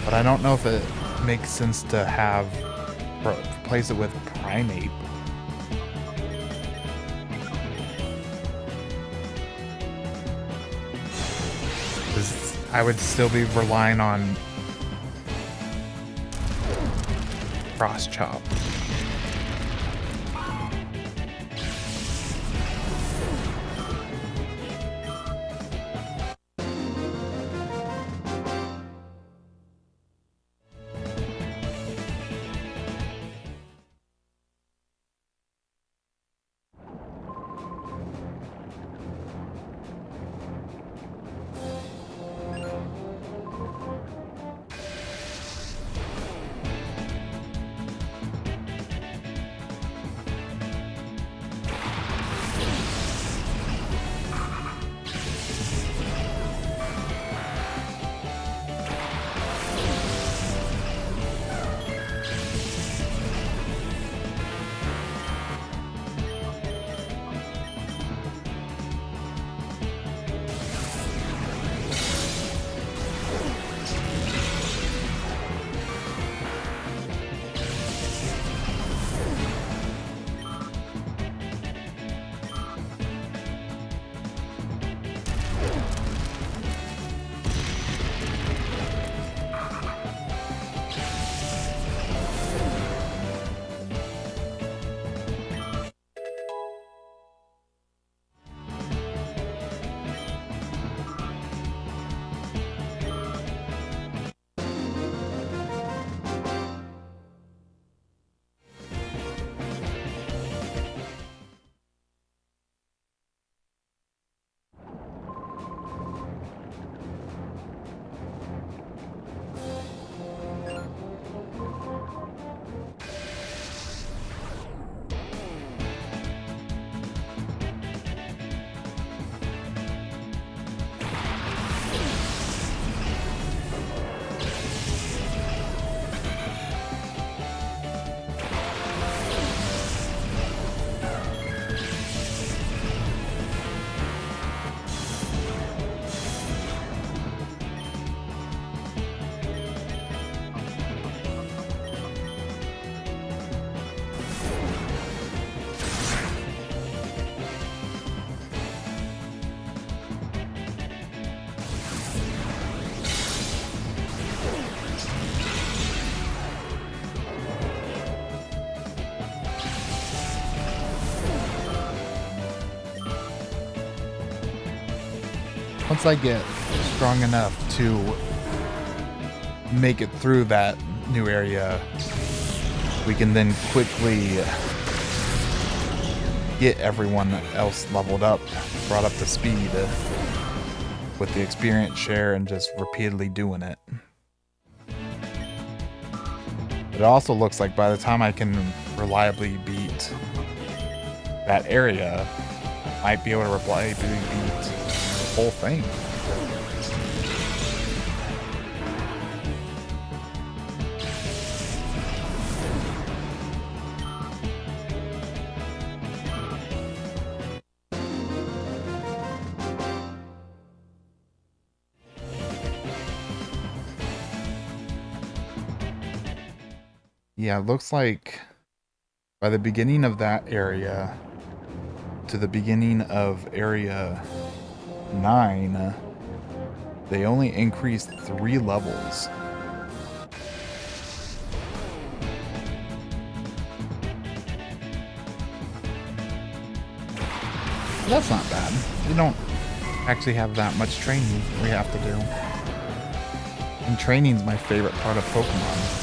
But I don't know if it makes sense to have replace it with Primeape. I would still be relying on Cross Chop. Once I get strong enough to make it through that new area, we can then quickly get everyone else leveled up, brought up to speed with the experience share and just repeatedly doing it. It also looks like by the time I can reliably beat that area, might be able to reply beat the whole thing. Yeah, it looks like by the beginning of that area to the beginning of area 9, they only increased 3 levels. That's not bad. We don't actually have that much training we have to do. And training's my favorite part of Pokemon.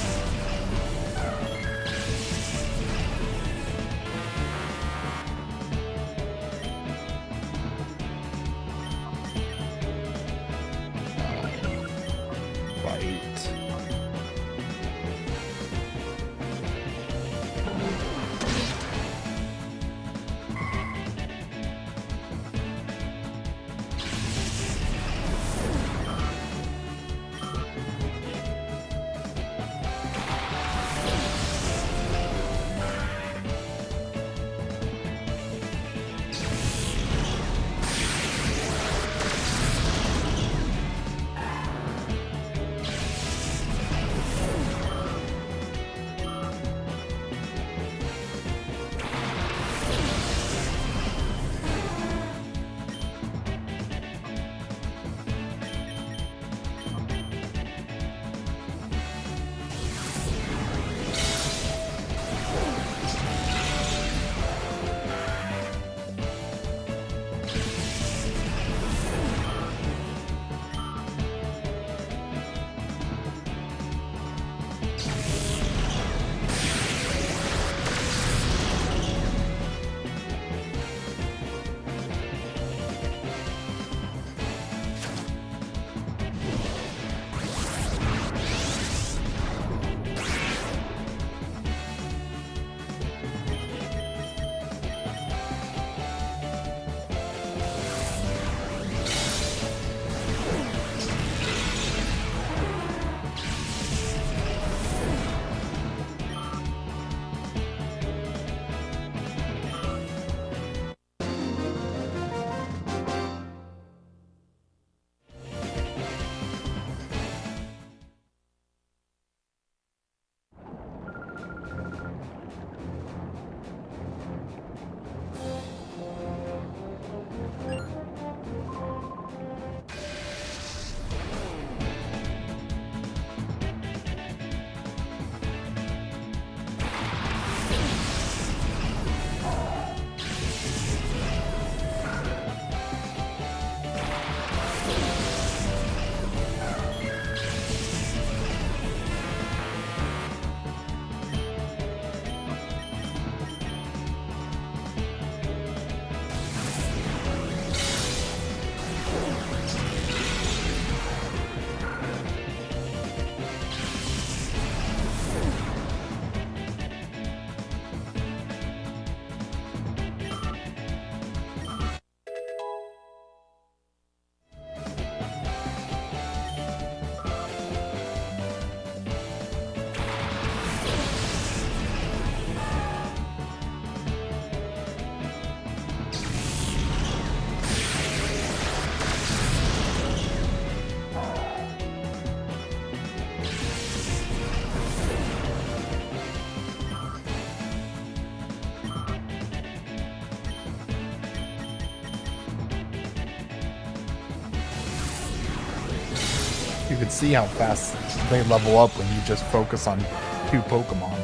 You can see how fast they level up when you just focus on 2 Pokemon.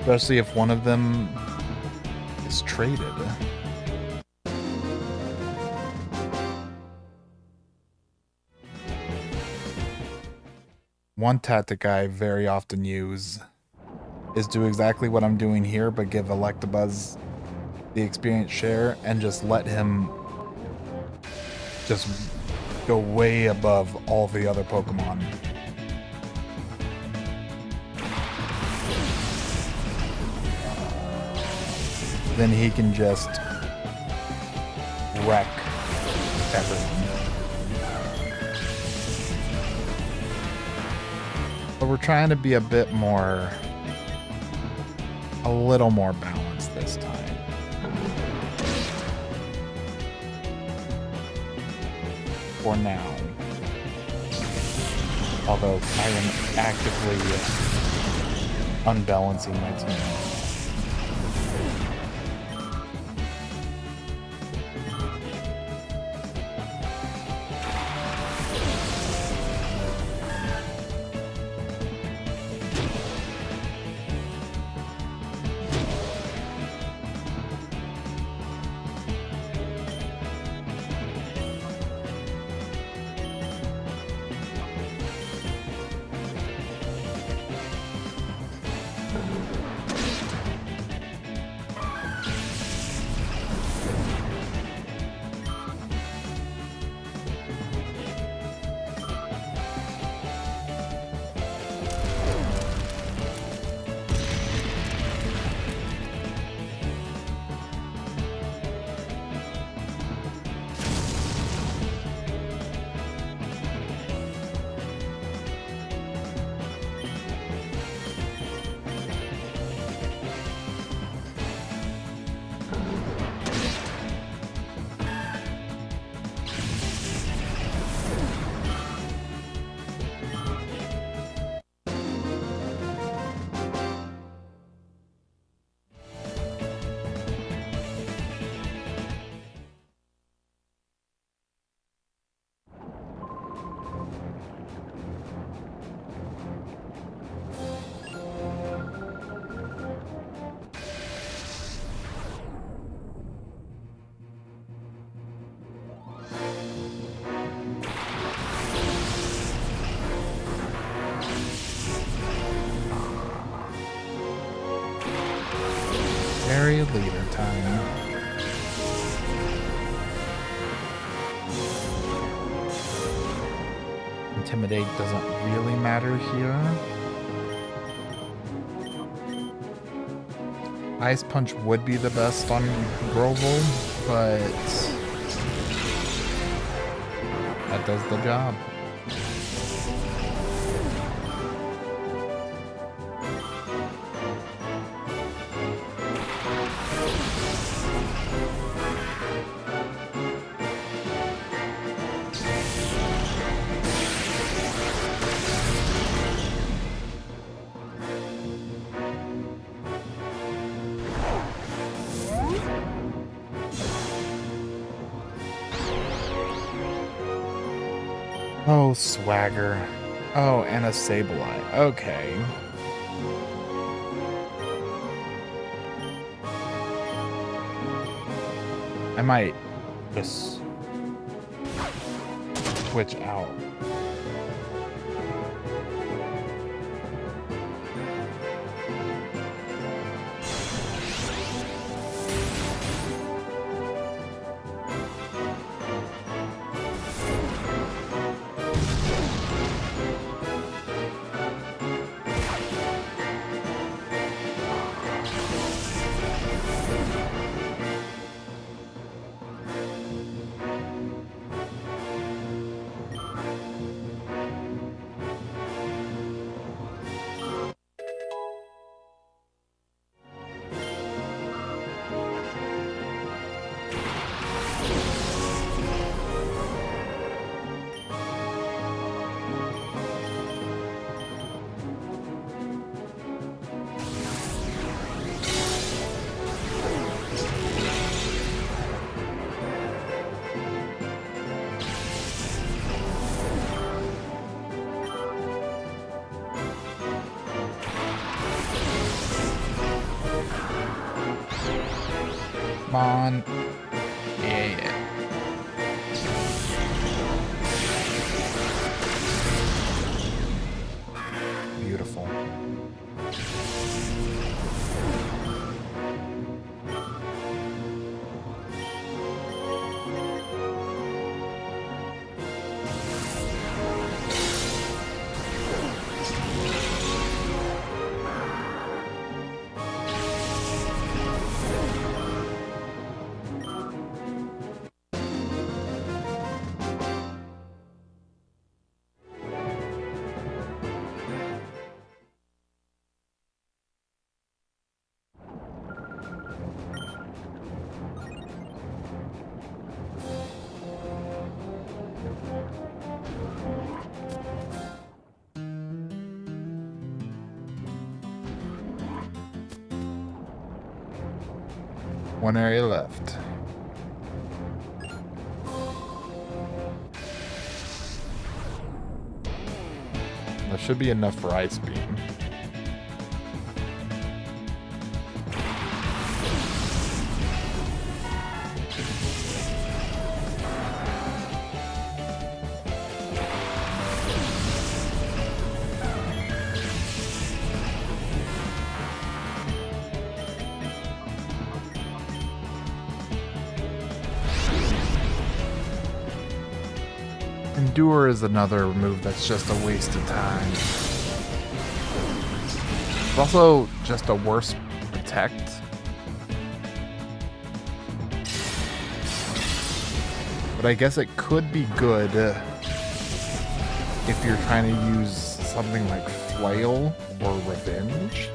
Especially if one of them is traded. One tactic I very often use is do exactly what I'm doing here, but give Electabuzz the experience share and just let him just go way above all the other Pokemon. then he can just wreck everything. But we're trying to be a little more balanced this time. For now. Although I am actively unbalancing my team. Area leader time. Intimidate doesn't really matter here. Ice Punch would be the best on Grovel, but that does the job. Oh, Swagger. Oh, and a Sableye. Okay. I might just switch out. Come on. Yeah. Beautiful. One area left. There should be enough for Ice Beam. Endure is another move that's just a waste of time. It's also just a worse protect. But I guess it could be good if you're trying to use something like Flail or Revenge.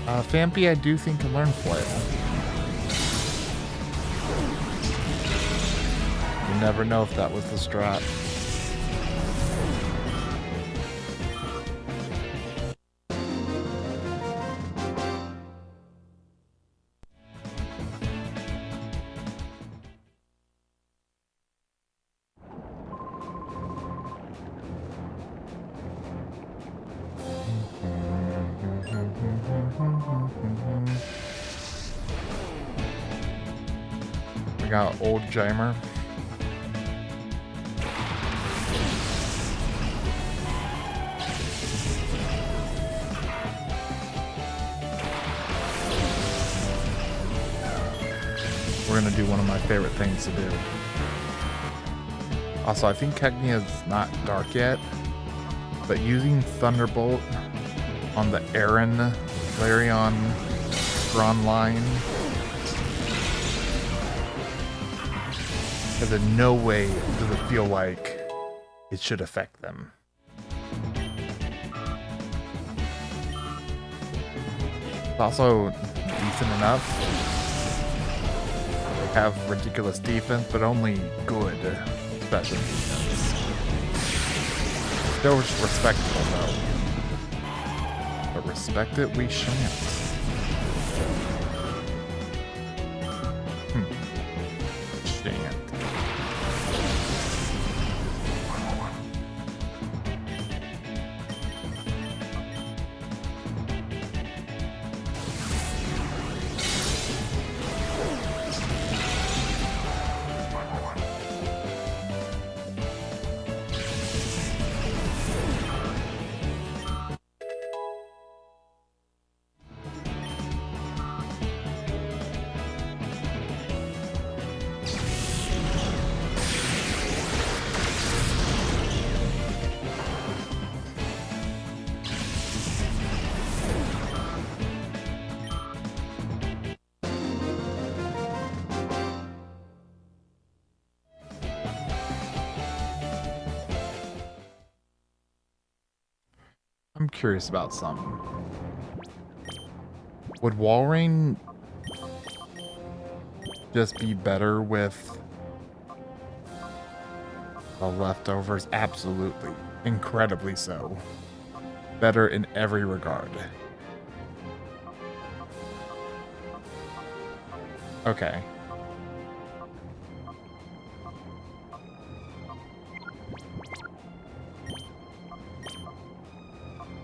Phanpy, I do think, can learn Flail. You never know if that was the strat. We got old Jamer. We're gonna do one of my favorite things to do. Also, I think Kegnia is not dark yet, but using Thunderbolt on the Aaron Larion Gron line, because in no way does it feel like it should affect them. It's also decent enough. They have ridiculous defense, but only good special defense. Still respectable though. But respect it we shan't. Shan't. I'm curious about something. Would Walrein just be better with the leftovers? Absolutely. Incredibly so. Better in every regard. Okay.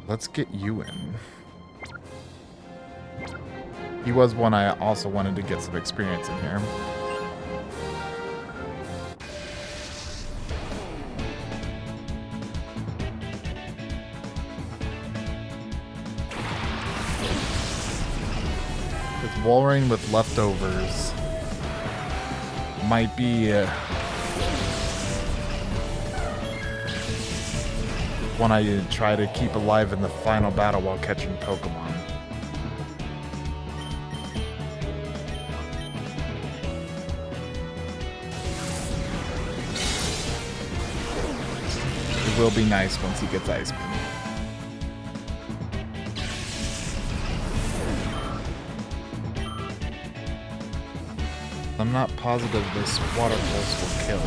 Let's get you in. He was one I also wanted to get some experience in here. This Walrein with leftovers might be one I try to keep alive in the final battle while catching Pokemon. It will be nice once he gets Ice Beam. I'm not positive this Water Pulse will kill.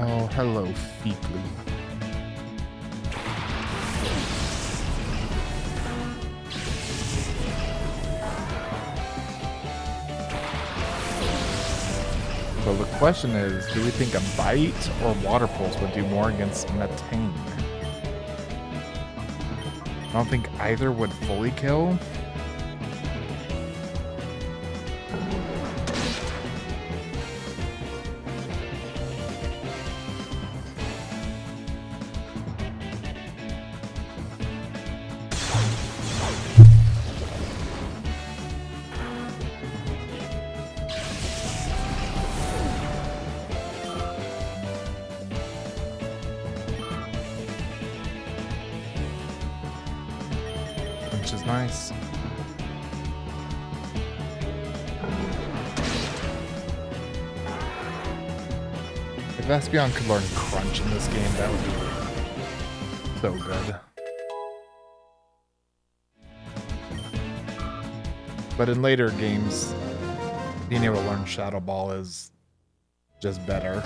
Oh, hello, Feeply. So the question is, do we think a bite or water pulse would do more against Metane? I don't think either would fully kill. Which is nice. If Espeon could learn Crunch in this game, that would be so good. But in later games, being able to learn Shadow Ball is just better.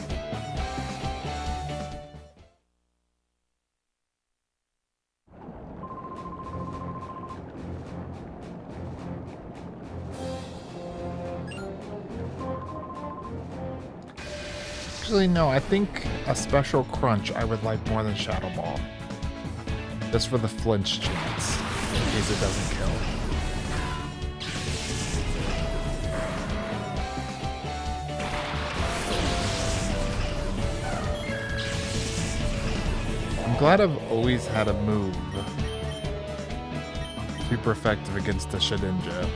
Actually, no, I think a special Crunch I would like more than Shadow Ball. Just for the flinch chance, in case it doesn't kill. I'm glad I've always had a move super effective against the Shedinja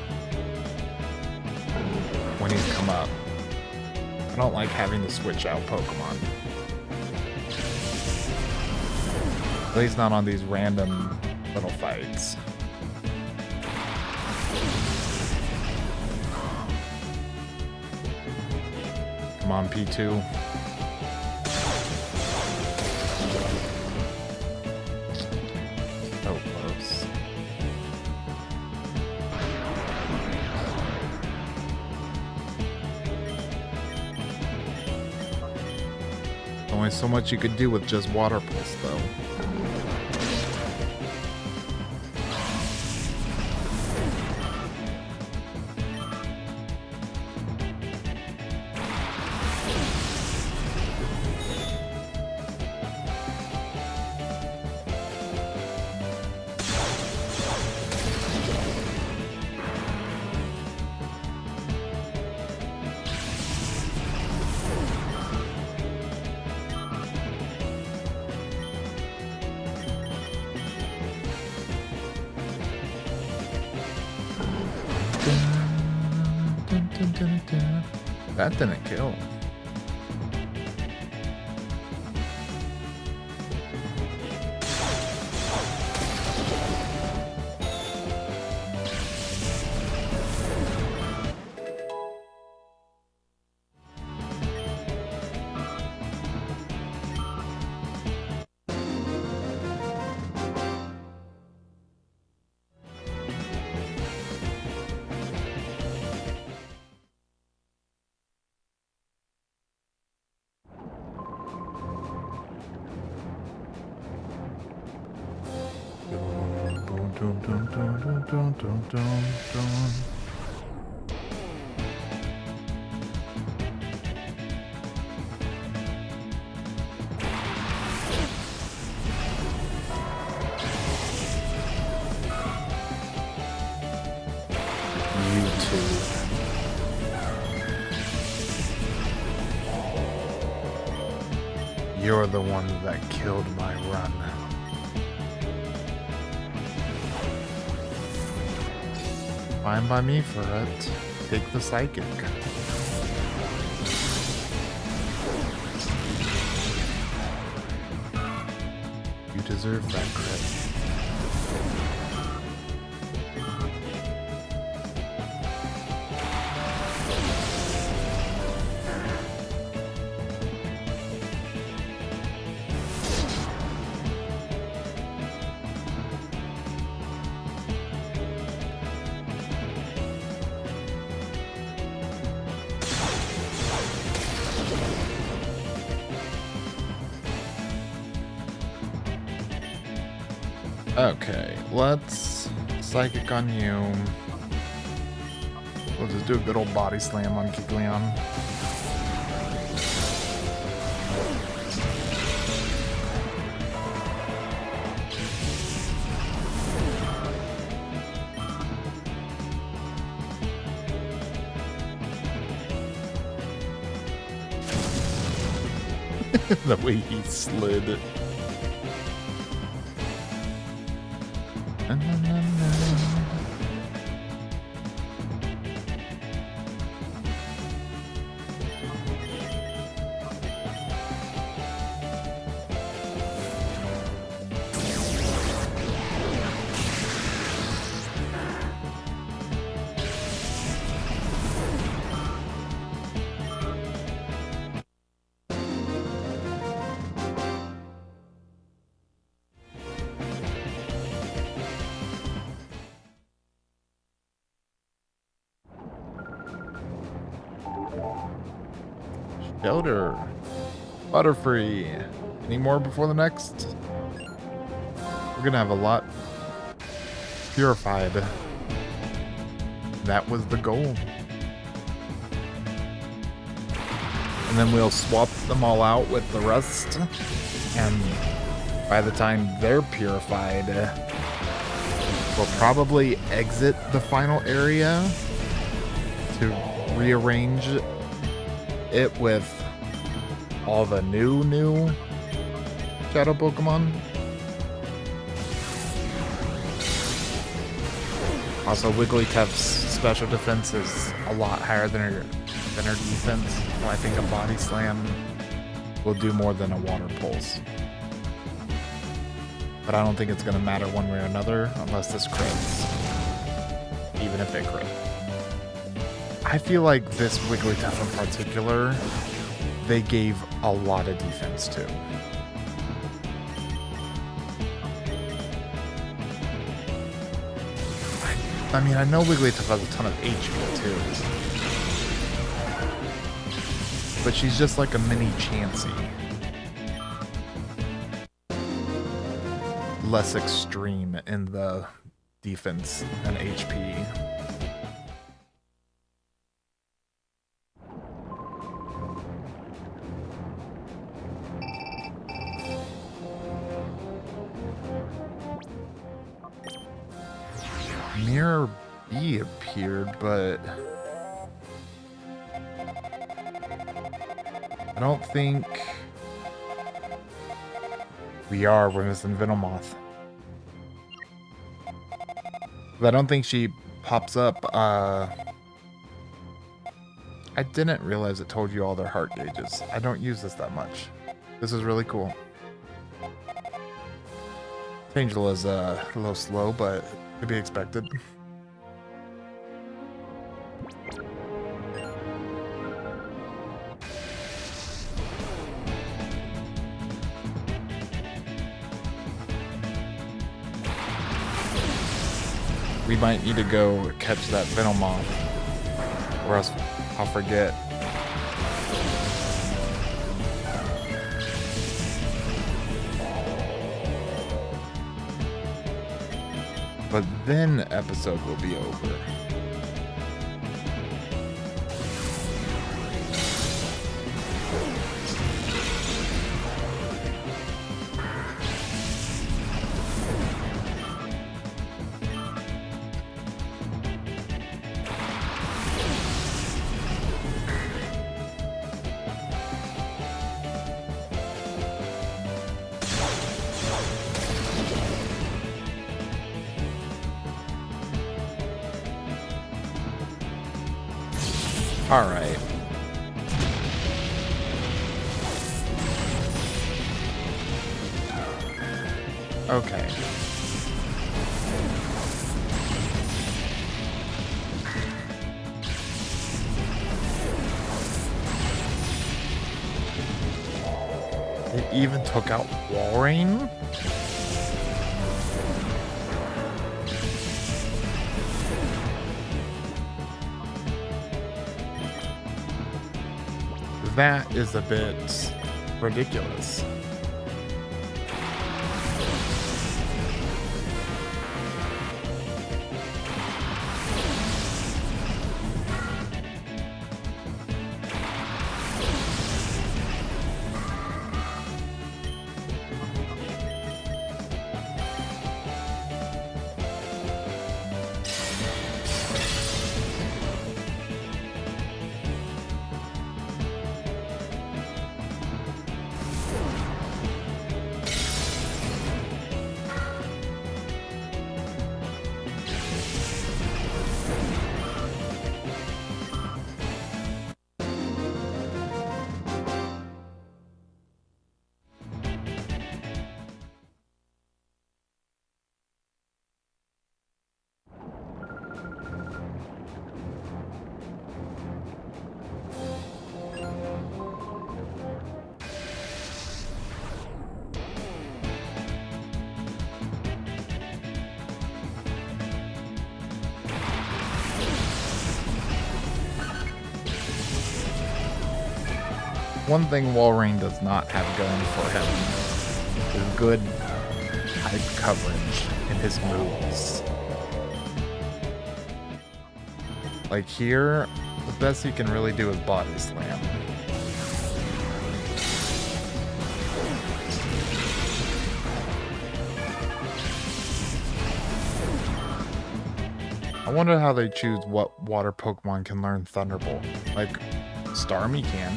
when he's come up. I don't like having to switch out Pokemon. At least not on these random little fights. Come on, P2. So close. Only so much you could do with just Water Pulse, though. That didn't kill. You're the one that killed my run. Fine by me for it. Take the Psychic. You deserve that crit. Okay, let's psychic on you. We'll just do a good old body slam on Kikleon. The way he slid. Shelter. Butterfree. Any more before the next? We're gonna have a lot purified. That was the goal. And then we'll swap them all out with the rest. And by the time they're purified, we'll probably exit the final area to rearrange it with all the new shadow Pokemon. Also, Wigglytuff's special defense is a lot higher than her defense. Well, I think a body slam will do more than a water pulse. But I don't think it's going to matter one way or another unless this crits. Even if it crit. I feel like this Wigglytuff in particular, they gave a lot of defense to. I mean, I know Wigglytuff has a ton of HP too. But she's just like a mini Chansey. Less extreme in the defense and HP. Mirror B appeared, but I don't think we're missing Venomoth. But I don't think she pops up. I didn't realize it told you all their heart gauges. I don't use this that much. This is really cool. Tangela is a little slow, but to be expected. We might need to go catch that Venomoth, or else I'll forget. But then episode will be over. All right. Okay. It even took out Walrein? That is a bit ridiculous. One thing Walrein does not have going for him is good type coverage in his moves. Like here, the best he can really do is body slam. I wonder how they choose what water Pokemon can learn Thunderbolt. Like, Starmie can.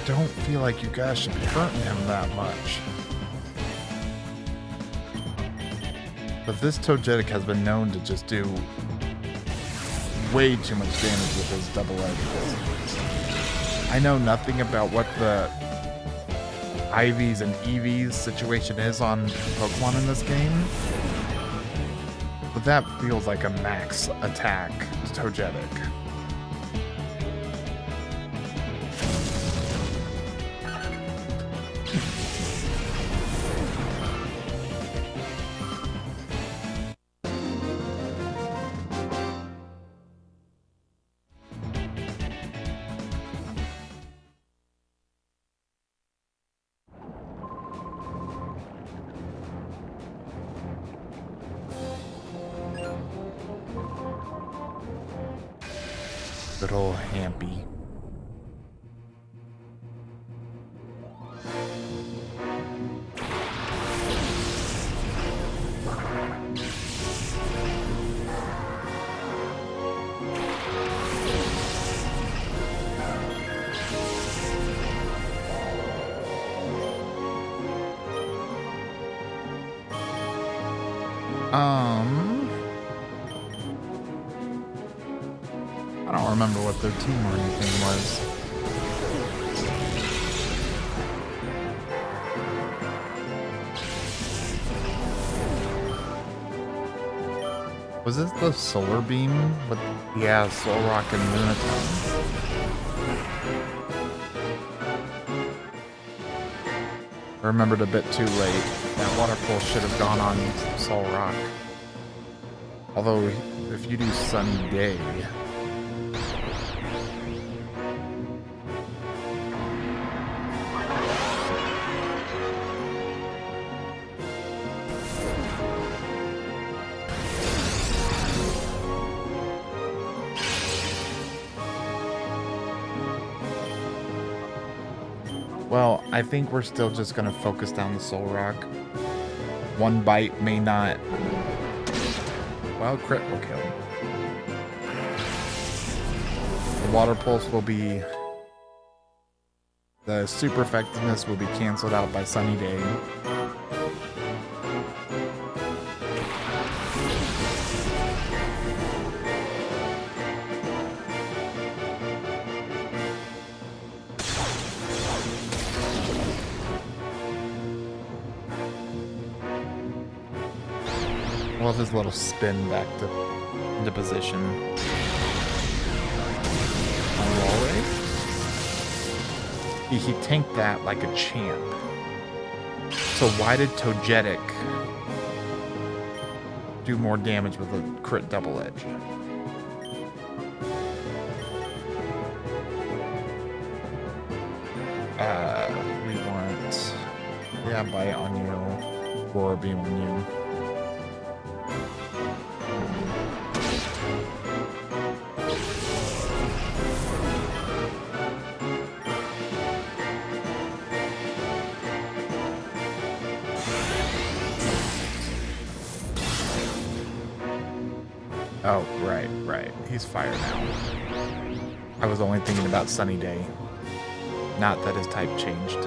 Don't feel like you guys should be hurting him that much. But this Togetic has been known to just do way too much damage with his double edges. I know nothing about what the IVs and EVs situation is on Pokemon in this game, but that feels like a max attack Togetic. Good old Hampy. I don't remember what their team or anything was. Was this the Solar Beam? With, yeah, Solrock and Lunatone. I remembered a bit too late. That Water Pulse should have gone on Solrock. Although, if you do Sunny Day... Well, I think we're still just going to focus down the Solrock. One bite may not... Well, crit will kill. The Water Pulse will be... The super effectiveness will be canceled out by Sunny Day. Love his little spin back into position. On Walrein? He tanked that like a champ. So why did Togetic do more damage with a crit double edge? We want... Yeah, Bite on you. Roar Beam on you. Oh, right. He's fire now. I was only thinking about Sunny Day. Not that his type changed.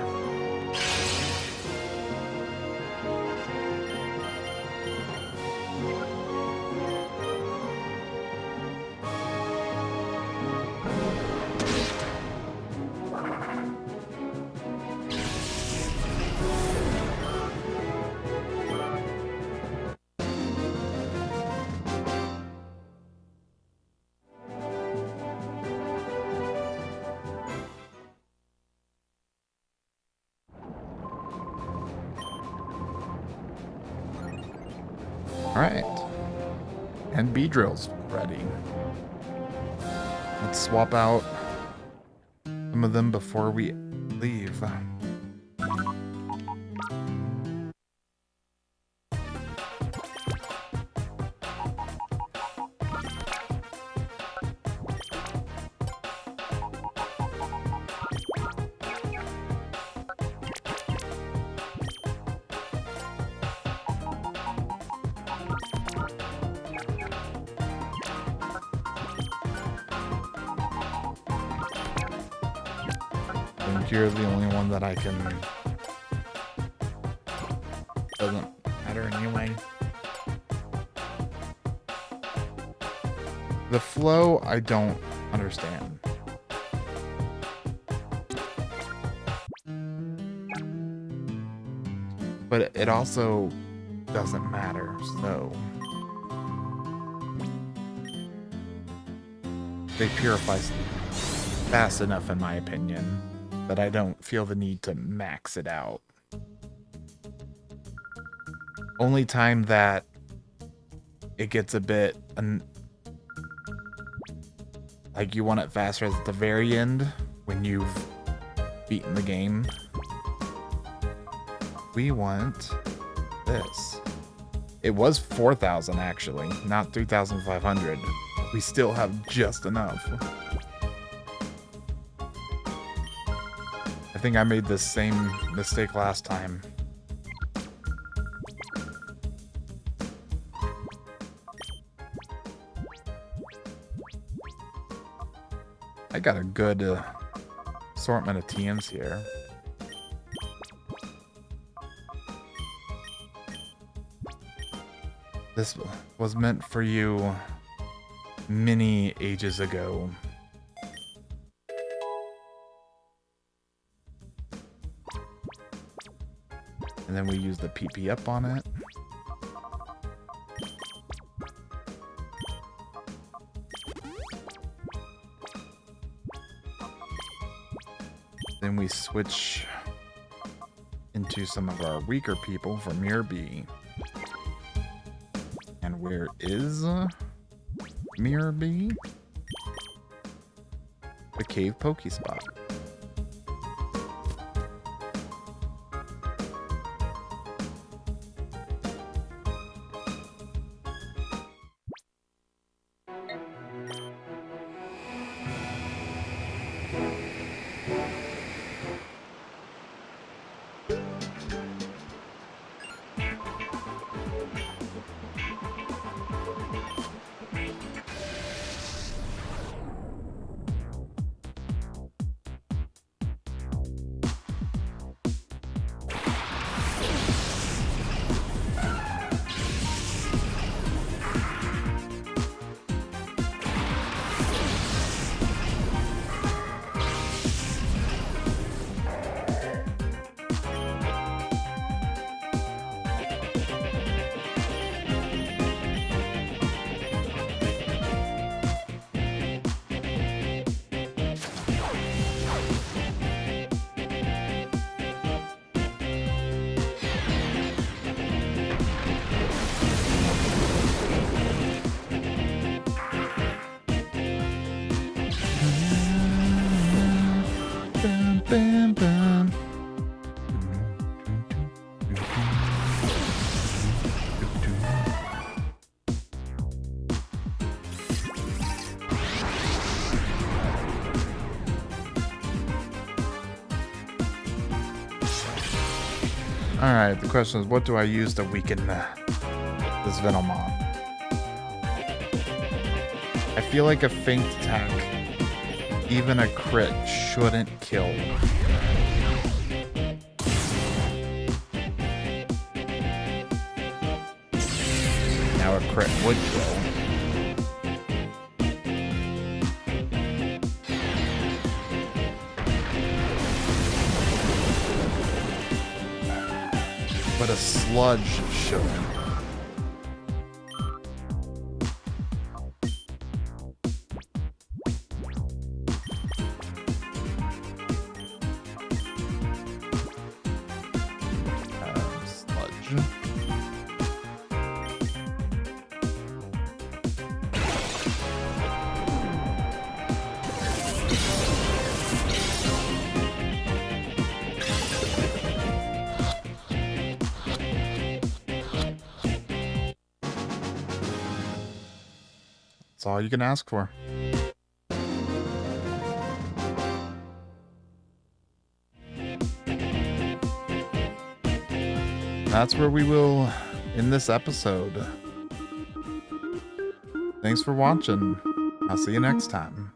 All right. And bee drill's ready. Let's swap out some of them before we leave. You're the only one that I can. Doesn't matter anyway. The flow, I don't understand. But it also doesn't matter, so. They purify fast enough, in my opinion, that I don't feel the need to max it out. Only time that it gets a bit like you want it faster is at the very end when you've beaten the game. We want this. It was 4,000 actually, not 3,500. We still have just enough. I think I made the same mistake last time. I got a good assortment of TMs here. This was meant for you many ages ago. And then we use the PP up on it. Then we switch into some of our weaker people for Mirror B. And where is Mirror B? The Cave Pokespot. Bam, bam. Alright, the question is, what do I use to weaken this Venomon? I feel like a feint attack, even a crit, shouldn't kill. Now a crit would kill. But a sludge shouldn't. That's all you can ask for. That's where we will end this episode. Thanks for watching. I'll see you next time.